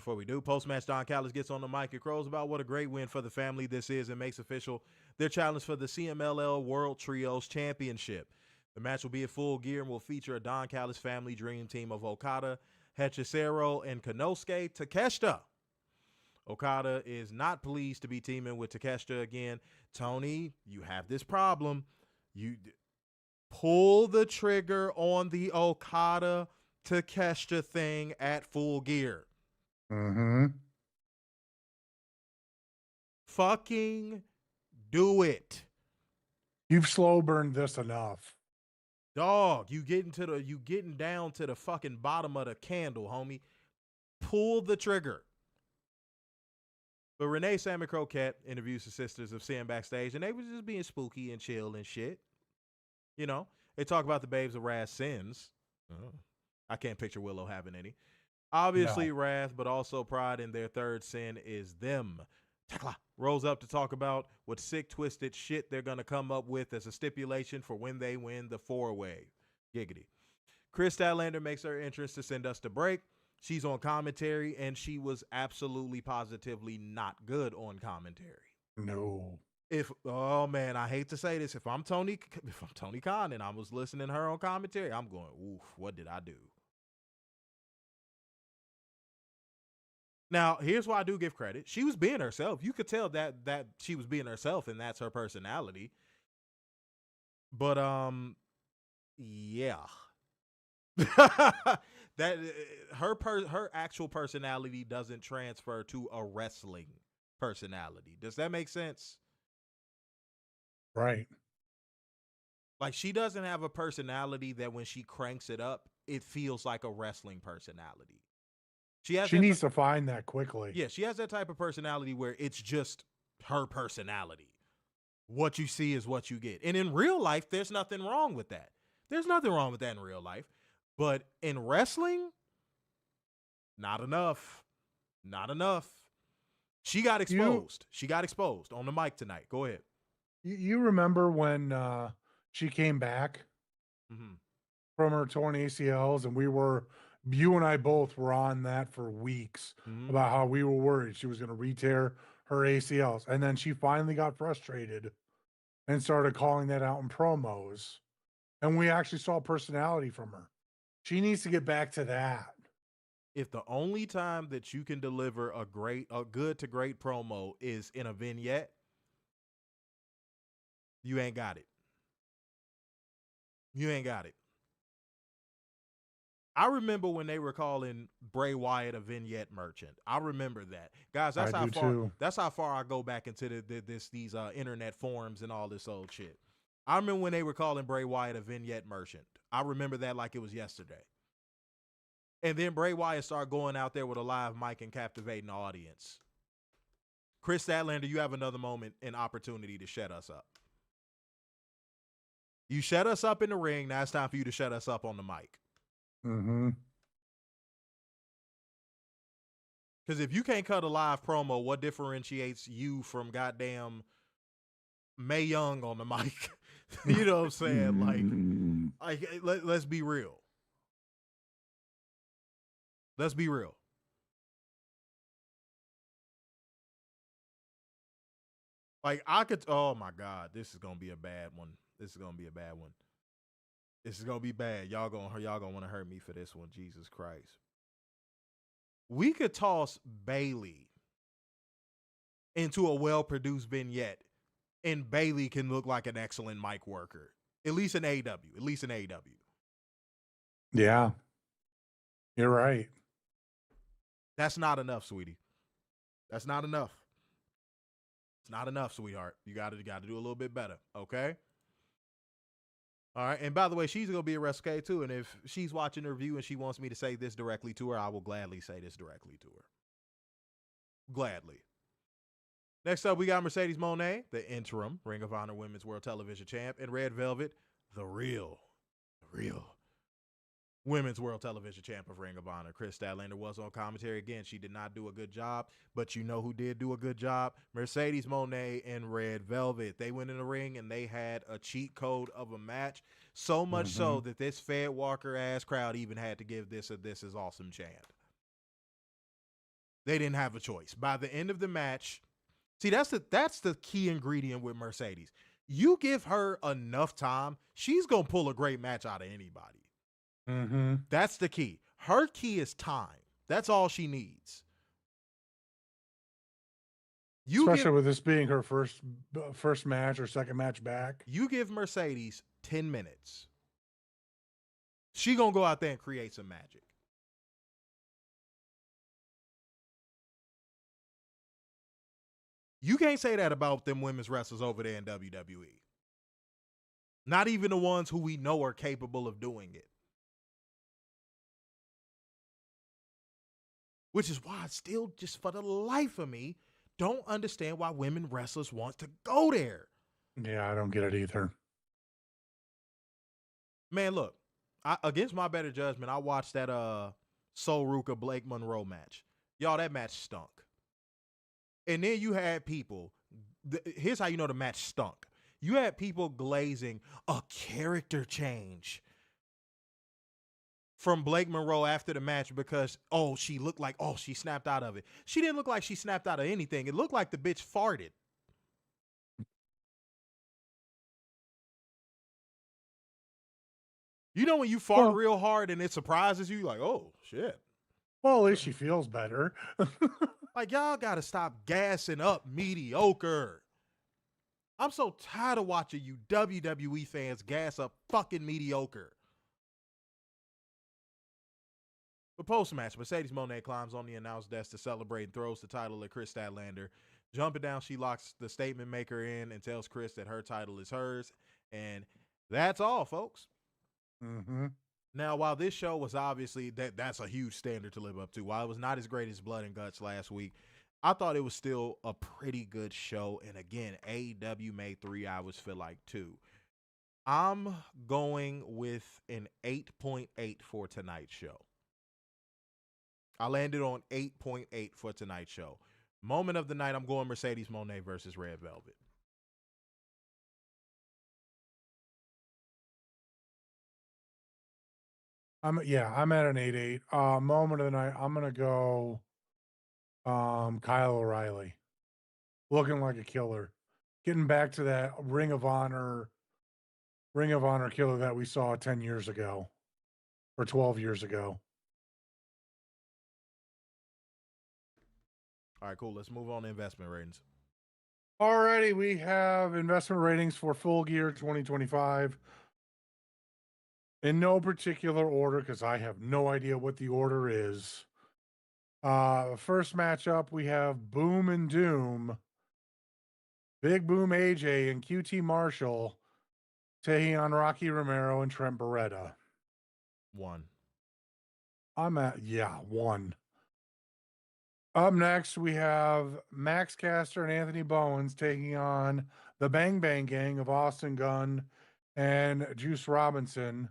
[SPEAKER 1] Before we do, post-match, Don Callis gets on the mic and crows about what a great win for the family this is and makes official their challenge for the CMLL World Trios Championship. The match will be at Full Gear and will feature a Don Callis family dream team of Okada, Hechicero, and Konosuke Takeshita. Okada is not pleased to be teaming with Takeshita again. Toni, you have this problem. You pull the trigger on the Okada Takeshita thing at Full Gear.
[SPEAKER 2] Mm-hmm.
[SPEAKER 1] Fucking do it.
[SPEAKER 2] You've slow burned this enough.
[SPEAKER 1] Dog, you getting down to the fucking bottom of the candle, homie. Pull the trigger. But Renee Sam and Croquette interviews the sisters of CM backstage, and they was just being spooky and chill and shit. You know, they talk about the Babes of Wrath sins. I can't picture Willow having any. Obviously, wrath, but also pride in their third sin is them. Tekla rolls up to talk about what sick, twisted shit they're going to come up with as a stipulation for when they win the four-way. Giggity. Chris Statlander makes her entrance to send us to break. She's on commentary, and she was absolutely positively not good on commentary.
[SPEAKER 2] No.
[SPEAKER 1] Oh man, I hate to say this. If I'm Tony Khan and I was listening to her on commentary, I'm going, oof, what did I do? Now, here's why I do give credit. She was being herself. You could tell that she was being herself, and that's her personality. But yeah. that her actual personality doesn't transfer to a wrestling personality. Does that make sense?
[SPEAKER 2] Right.
[SPEAKER 1] Like, she doesn't have a personality that when she cranks it up, it feels like a wrestling personality. She
[SPEAKER 2] needs to find that quickly.
[SPEAKER 1] Yeah, she has that type of personality where it's just her personality. What you see is what you get. And in real life, there's nothing wrong with that. There's nothing wrong with that in real life. But in wrestling, not enough. Not enough. She got exposed. She got exposed on the mic tonight. Go ahead.
[SPEAKER 2] You remember when she came back from her torn ACLs, and you and I both were on that for weeks about how we were worried she was going to re-tear her ACLs. And then she finally got frustrated and started calling that out in promos. And we actually saw personality from her. She needs to get back to that.
[SPEAKER 1] If the only time that you can deliver a good to great promo is in a vignette, you ain't got it. You ain't got it. I remember when they were calling Bray Wyatt a vignette merchant. I remember that. Guys, that's how far I go back into these internet forums and all this old shit. I remember when they were calling Bray Wyatt a vignette merchant. I remember that like it was yesterday. And then Bray Wyatt started going out there with a live mic and captivating the audience. Chris Statlander, you have another moment and opportunity to shut us up. You shut us up in the ring. Now it's time for you to shut us up on the mic. Because if you can't cut a live promo, what differentiates you from goddamn Mae Young on the mic? You know what I'm saying? Let's be real. Let's be real. Like, oh my God, this is going to be a bad one. This is going to be a bad one. This is going to be bad. Y'all going to want to hurt me for this one. Jesus Christ. We could toss Bayley into a well-produced vignette, and Bayley can look like an excellent mic worker. At least in AEW.
[SPEAKER 2] Yeah. You're right.
[SPEAKER 1] That's not enough, sweetie. That's not enough. It's not enough, sweetheart. You got to do a little bit better, okay? All right. And by the way, she's going to be a WrestleK too. And if she's watching the review and she wants me to say this directly to her, I will gladly say this directly to her. Gladly. Next up, we got Mercedes Mone, the interim Ring of Honor Women's World Television Champ, and Red Velvet, the real Women's World Television Champ of Ring of Honor. Chris Statlander was on commentary. Again, she did not do a good job, but you know who did do a good job? Mercedes Mone and Red Velvet. They went in the ring and they had a cheat code of a match, so much so that this Fed Walker ass crowd even had to give this a "This Is Awesome" chant. They didn't have a choice. By the end of the match, see, that's the key ingredient with Mercedes. You give her enough time, she's going to pull a great match out of anybody.
[SPEAKER 2] Mm-hmm.
[SPEAKER 1] That's the key. Her key is time. That's all she needs.
[SPEAKER 2] Especially with this being her first match or second match back.
[SPEAKER 1] You give Mercedes 10 minutes. She going to go out there and create some magic. You can't say that about them women's wrestlers over there in WWE. Not even the ones who we know are capable of doing it. Which is why I still, just for the life of me, don't understand why women wrestlers want to go there.
[SPEAKER 2] Yeah, I don't get it either.
[SPEAKER 1] Man, look, against my better judgment, I watched that Sol Ruka Blake Monroe match. Y'all, that match stunk. And then you had people, here's how you know the match stunk. You had people glazing a character change from Blake Monroe after the match because, she looked like, she snapped out of it. She didn't look like she snapped out of anything. It looked like the bitch farted. You know when you fart real hard and it surprises you, like, oh, shit.
[SPEAKER 2] Well, at least she feels better.
[SPEAKER 1] Like, y'all got to stop gassing up mediocre. I'm so tired of watching you WWE fans gas up fucking mediocre. But post-match, Mercedes Mone climbs on the announce desk to celebrate and throws the title at Chris Statlander. Jumping down, she locks the statement maker in and tells Chris that her title is hers. And that's all, folks.
[SPEAKER 2] Mm-hmm.
[SPEAKER 1] Now, while this show was obviously, that's a huge standard to live up to, while it was not as great as Blood and Guts last week, I thought it was still a pretty good show. And again, AEW made 3 hours feel like 2. I'm going with an 8.8 for tonight's show. I landed on 8.8 for tonight's show. Moment of the night, I'm going Mercedes Mone versus Red Velvet.
[SPEAKER 2] I'm at an 8.8. Moment of the night, I'm gonna go Kyle O'Reilly. Looking like a killer. Getting back to that Ring of Honor killer that we saw 10 years ago. Or 12 years ago.
[SPEAKER 1] All right, cool. Let's move on to investment ratings.
[SPEAKER 2] Alrighty, we have investment ratings for Full Gear 2025. In no particular order, because I have no idea what the order is. First matchup, we have Boom and Doom. Big Boom AJ and QT Marshall taking on Rocky Romero and Trent Beretta.
[SPEAKER 1] 1.
[SPEAKER 2] I'm at, 1. Up next, we have Max Caster and Anthony Bowens taking on the Bang Bang Gang of Austin Gunn and Juice Robinson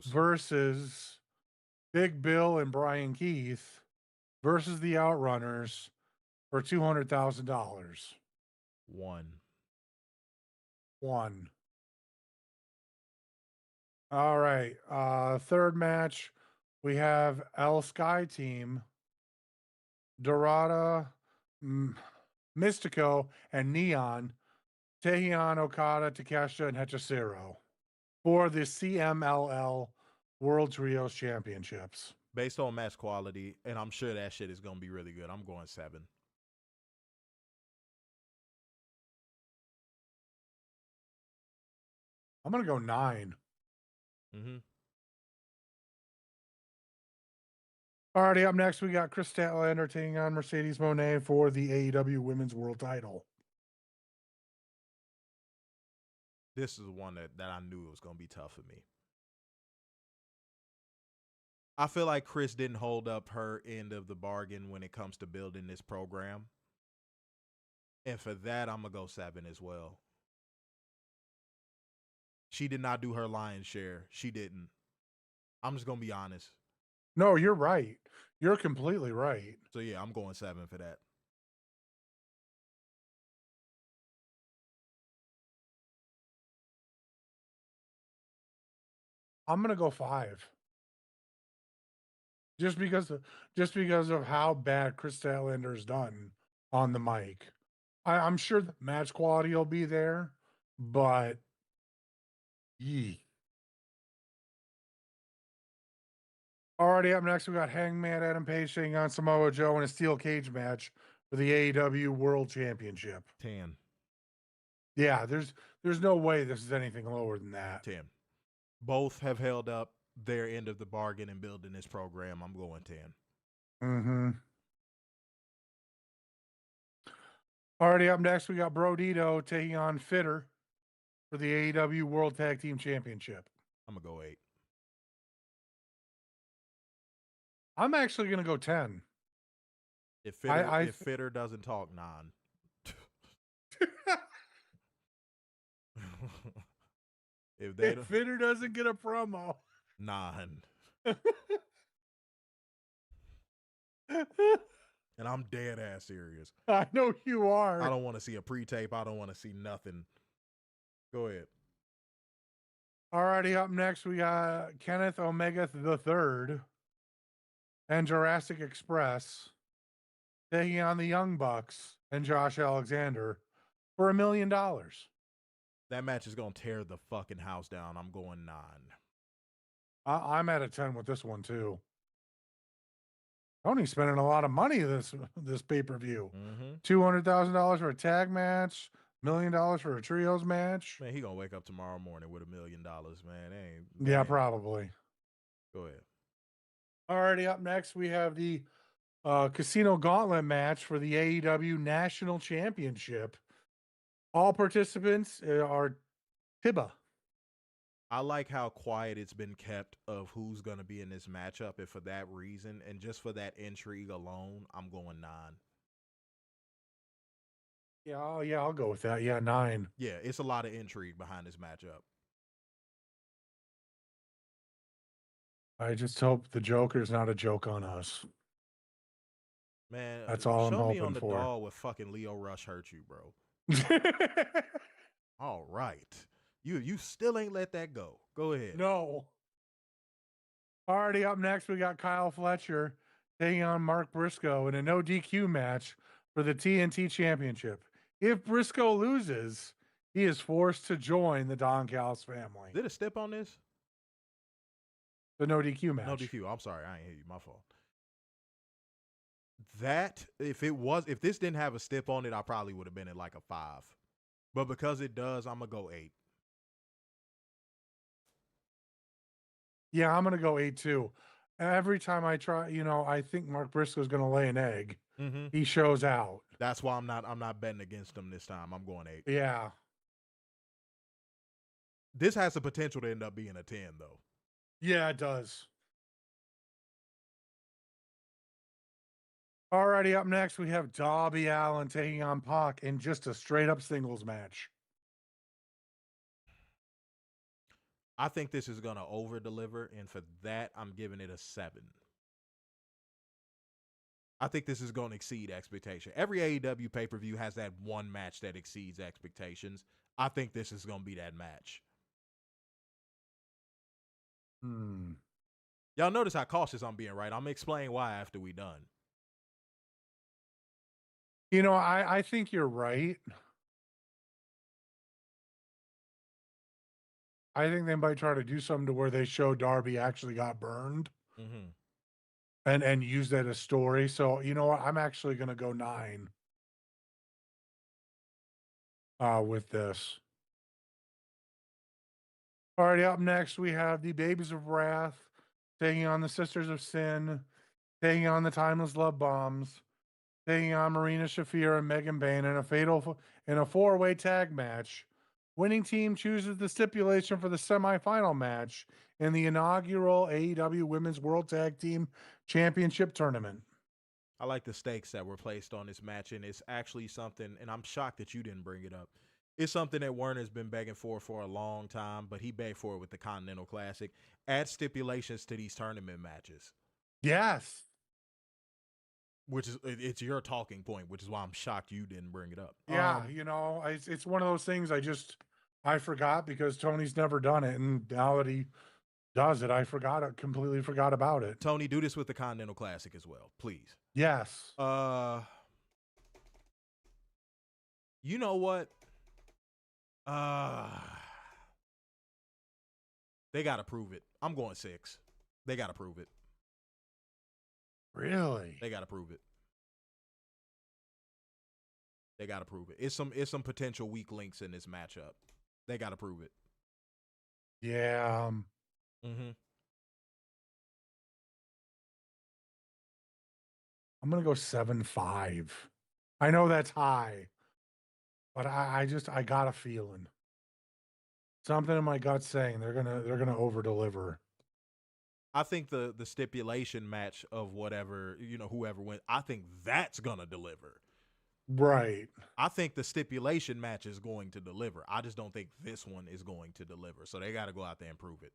[SPEAKER 2] versus Big Bill and Brian Keith versus the Outrunners for $200,000. 1. All right. Third match, we have El Sky Team, Dorada, Mystico, and Neon taking on Okada, Takeshita, and Hechicero for the CMLL World Trios Championships.
[SPEAKER 1] Based on match quality, and I'm sure that shit is going to be really good, I'm going 7.
[SPEAKER 2] I'm going to go 9. Alrighty, up next, we got Chris Statlander taking on Mercedes Mone for the AEW Women's World Title.
[SPEAKER 1] This is one that I knew it was going to be tough for me. I feel like Chris didn't hold up her end of the bargain when it comes to building this program. And for that, I'm going to go 7 as well. She did not do her lion's share. She didn't. I'm just going to be honest.
[SPEAKER 2] No, you're right. You're completely right.
[SPEAKER 1] So, yeah, I'm going 7 for that.
[SPEAKER 2] I'm going to go 5. just because of how bad Chris Statlander's done on the mic. I'm sure the match quality will be there, but yee. Already up next, we got Hangman Adam Page taking on Samoa Joe in a steel cage match for the AEW World Championship.
[SPEAKER 1] 10.
[SPEAKER 2] Yeah, there's no way this is anything lower than that.
[SPEAKER 1] 10. Both have held up their end of the bargain in building this program. I'm going 10.
[SPEAKER 2] Mm-hmm. Already up next, we got Brodito taking on Fitter for the AEW World Tag Team Championship.
[SPEAKER 1] I'm going to go 8.
[SPEAKER 2] I'm actually going to go 10.
[SPEAKER 1] If Fitter doesn't talk, 9.
[SPEAKER 2] If Fitter doesn't get a promo,
[SPEAKER 1] 9. And I'm dead ass serious.
[SPEAKER 2] I know you are.
[SPEAKER 1] I don't want to see a pre-tape. I don't want to see nothing. Go ahead.
[SPEAKER 2] Alrighty, up next we got Kenneth Omega III and Jurassic Express taking on the Young Bucks and Josh Alexander for $1 million.
[SPEAKER 1] That match is going to tear the fucking house down. I'm going 9.
[SPEAKER 2] I'm at a 10 with this one too. Tony's spending a lot of money this pay-per-view. $200,000 for a tag match, $1 million for a trios match.
[SPEAKER 1] Man, he gonna wake up tomorrow morning with $1 million, man.
[SPEAKER 2] Yeah, probably.
[SPEAKER 1] Go ahead.
[SPEAKER 2] Alrighty, up next we have the Casino Gauntlet match for the AEW National Championship. All participants are Tiba.
[SPEAKER 1] I like how quiet it's been kept of who's going to be in this matchup. And for that reason, and just for that intrigue alone, I'm going 9.
[SPEAKER 2] Yeah, I'll go with that. Yeah, 9.
[SPEAKER 1] Yeah, it's a lot of intrigue behind this matchup.
[SPEAKER 2] I just hope the Joker's not a joke on us.
[SPEAKER 1] Man,
[SPEAKER 2] that's all I'm hoping for.
[SPEAKER 1] Show me on the doll with fucking Leo Rush hurt you, bro. All right. You still ain't let that go. Go ahead.
[SPEAKER 2] No. Already up next, we got Kyle Fletcher taking on Mark Briscoe in a no DQ match for the TNT Championship. If Briscoe loses, he is forced to join the Don Callis family.
[SPEAKER 1] Did it step on this?
[SPEAKER 2] The no DQ match.
[SPEAKER 1] No DQ. I'm sorry. I ain't hear you. My fault. That, if this didn't have a step on it, I probably would have been at like a 5. But because it does, I'm going to go 8.
[SPEAKER 2] Yeah, I'm going to go 8 too. Every time I try, I think Mark Briscoe's going to lay an egg.
[SPEAKER 1] Mm-hmm.
[SPEAKER 2] He shows out.
[SPEAKER 1] That's why I'm not betting against him this time. I'm going 8.
[SPEAKER 2] Yeah.
[SPEAKER 1] This has the potential to end up being a 10 though.
[SPEAKER 2] Yeah, it does. Alrighty, up next we have Darby Allin taking on Pac in just a straight up singles match.
[SPEAKER 1] I think this is going to over-deliver, and for that, I'm giving it a 7. I think this is going to exceed expectation. Every AEW pay-per-view has that one match that exceeds expectations. I think this is going to be that match. Y'all notice how cautious I'm being, right? I'm going to explain why after we done.
[SPEAKER 2] I think you're right. I think they might try to do something to where they show Darby actually got burned and use that as story. So, you know what? I'm actually going to go 9 with this. All right, up next, we have the Babies of Wrath taking on the Sisters of Sin, taking on the Timeless Love Bombs, taking on Marina, Shafir, and Megan Bayne in a 4-way tag match. Winning team chooses the stipulation for the semifinal match in the inaugural AEW Women's World Tag Team Championship Tournament.
[SPEAKER 1] I like the stakes that were placed on this match, and it's actually something, and I'm shocked that you didn't bring it up. It's something that Werner's been begging for a long time, but he begged for it with the Continental Classic. Add stipulations to these tournament matches.
[SPEAKER 2] Yes.
[SPEAKER 1] It's your talking point, which is why I'm shocked you didn't bring it up.
[SPEAKER 2] Yeah, it's one of those things I forgot because Tony's never done it, and now that he Does it? I completely forgot about it.
[SPEAKER 1] Tony, do this with the Continental Classic as well, please.
[SPEAKER 2] Yes.
[SPEAKER 1] You know what? They got to prove it. I'm going 6. They got to prove it.
[SPEAKER 2] Really?
[SPEAKER 1] They got to prove it. They got to prove it. It's some potential weak links in this matchup. They got to prove it.
[SPEAKER 2] Yeah.
[SPEAKER 1] Mm-hmm.
[SPEAKER 2] I'm gonna go 7-5. I know that's high, but I got a feeling. Something in my gut saying they're gonna over deliver.
[SPEAKER 1] I think the stipulation match of whatever, whoever wins, I think that's gonna deliver.
[SPEAKER 2] Right.
[SPEAKER 1] I think the stipulation match is going to deliver. I just don't think this one is going to deliver. So they got to go out there and prove it.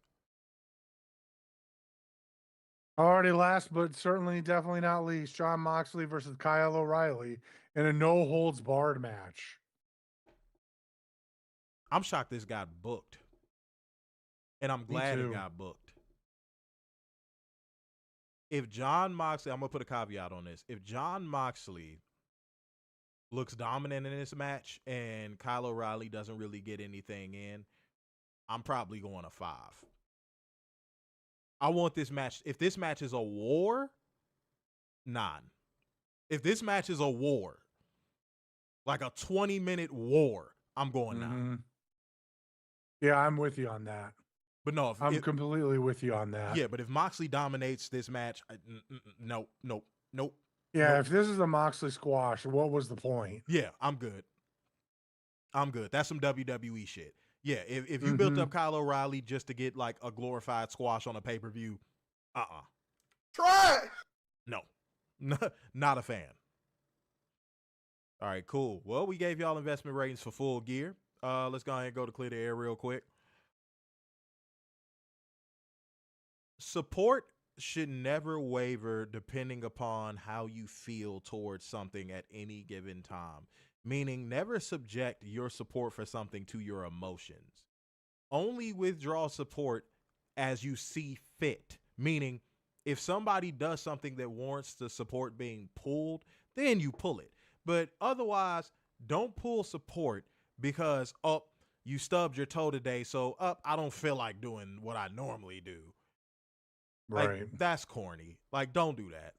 [SPEAKER 2] Already last, but certainly definitely not least, Jon Moxley versus Kyle O'Reilly in a no holds barred match.
[SPEAKER 1] I'm shocked this got booked. And I'm glad it got booked. If Jon Moxley, I'm going to put a caveat on this. If Jon Moxley looks dominant in this match and Kyle O'Reilly doesn't really get anything in, I'm probably going a 5. I want this match. If this match is a war, 9. If this match is a war, like a 20-minute war, I'm going 9.
[SPEAKER 2] Yeah, I'm with you on that.
[SPEAKER 1] But no,
[SPEAKER 2] I'm completely with you on that.
[SPEAKER 1] Yeah, but if Moxley dominates this match, nope.
[SPEAKER 2] Yeah, if this is a Moxley squash, what was the point?
[SPEAKER 1] Yeah, I'm good. That's some WWE shit. Yeah, if you built up Kyle O'Reilly just to get like a glorified squash on a pay-per-view,
[SPEAKER 3] Try.
[SPEAKER 1] No, not a fan. All right, cool. Well, we gave y'all investment ratings for Full Gear. Let's go ahead and go to clear the air real quick. Support should never waver depending upon how you feel towards something at any given time. Meaning, never subject your support for something to your emotions. Only withdraw support as you see fit. Meaning, if somebody does something that warrants the support being pulled, then you pull it. But otherwise, don't pull support because, you stubbed your toe today, so I don't feel like doing what I normally do.
[SPEAKER 2] Right.
[SPEAKER 1] Like, that's corny. Like, don't do that.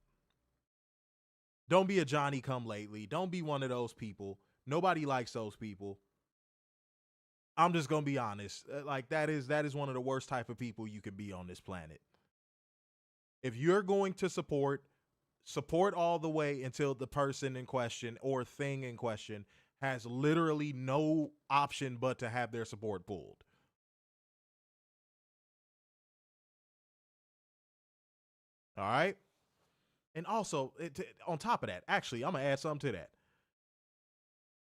[SPEAKER 1] Don't be a Johnny come lately. Don't be one of those people. Nobody likes those people. I'm just going to be honest. Like, that is one of the worst type of people you can be on this planet. If you're going to support all the way until the person in question or thing in question has literally no option but to have their support pulled. All right? And also, on top of that, actually, I'm going to add something to that.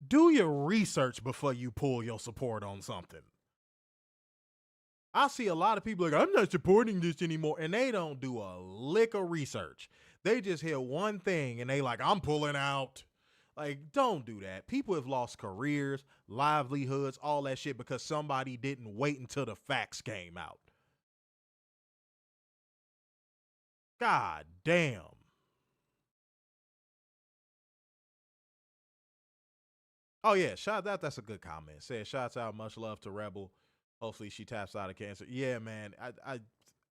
[SPEAKER 1] Do your research before you pull your support on something. I see a lot of people like, I'm not supporting this anymore, and they don't do a lick of research. They just hear one thing, and they like, I'm pulling out. Like, don't do that. People have lost careers, livelihoods, all that shit because somebody didn't wait until the facts came out. God damn. Oh, yeah. That's a good comment. Says, shouts out, much love to Rebel. Hopefully she taps out of cancer. Yeah, man.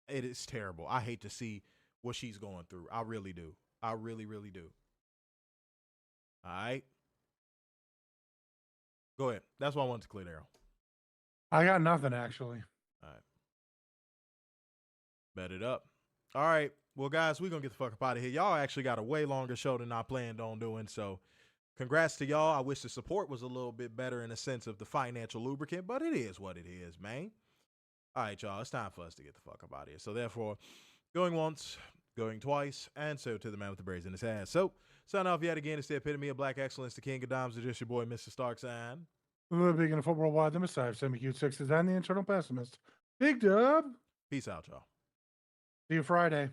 [SPEAKER 1] It is terrible. I hate to see what she's going through. I really do. I really, really do. All right. Go ahead. That's what I wanted to clear there.
[SPEAKER 2] I got nothing, actually.
[SPEAKER 1] All right. Bet it up. All right. Well, guys, we're going to get the fuck up out of here. Y'all actually got a way longer show than I planned on doing, so congrats to y'all. I wish the support was a little bit better in the sense of the financial lubricant, but it is what it is, man. All right, y'all. It's time for us to get the fuck up out of here. So, therefore, going once, going twice, and so to the man with the braids in his ass. So, sign off yet again. It's the epitome of black excellence, the king of dimes, just your boy, Mr. Starks, and
[SPEAKER 2] The big in the football wide, the Messiah, semi-cute sixes, and the internal pessimist. Big Dub.
[SPEAKER 1] peace out, y'all.
[SPEAKER 2] See you Friday.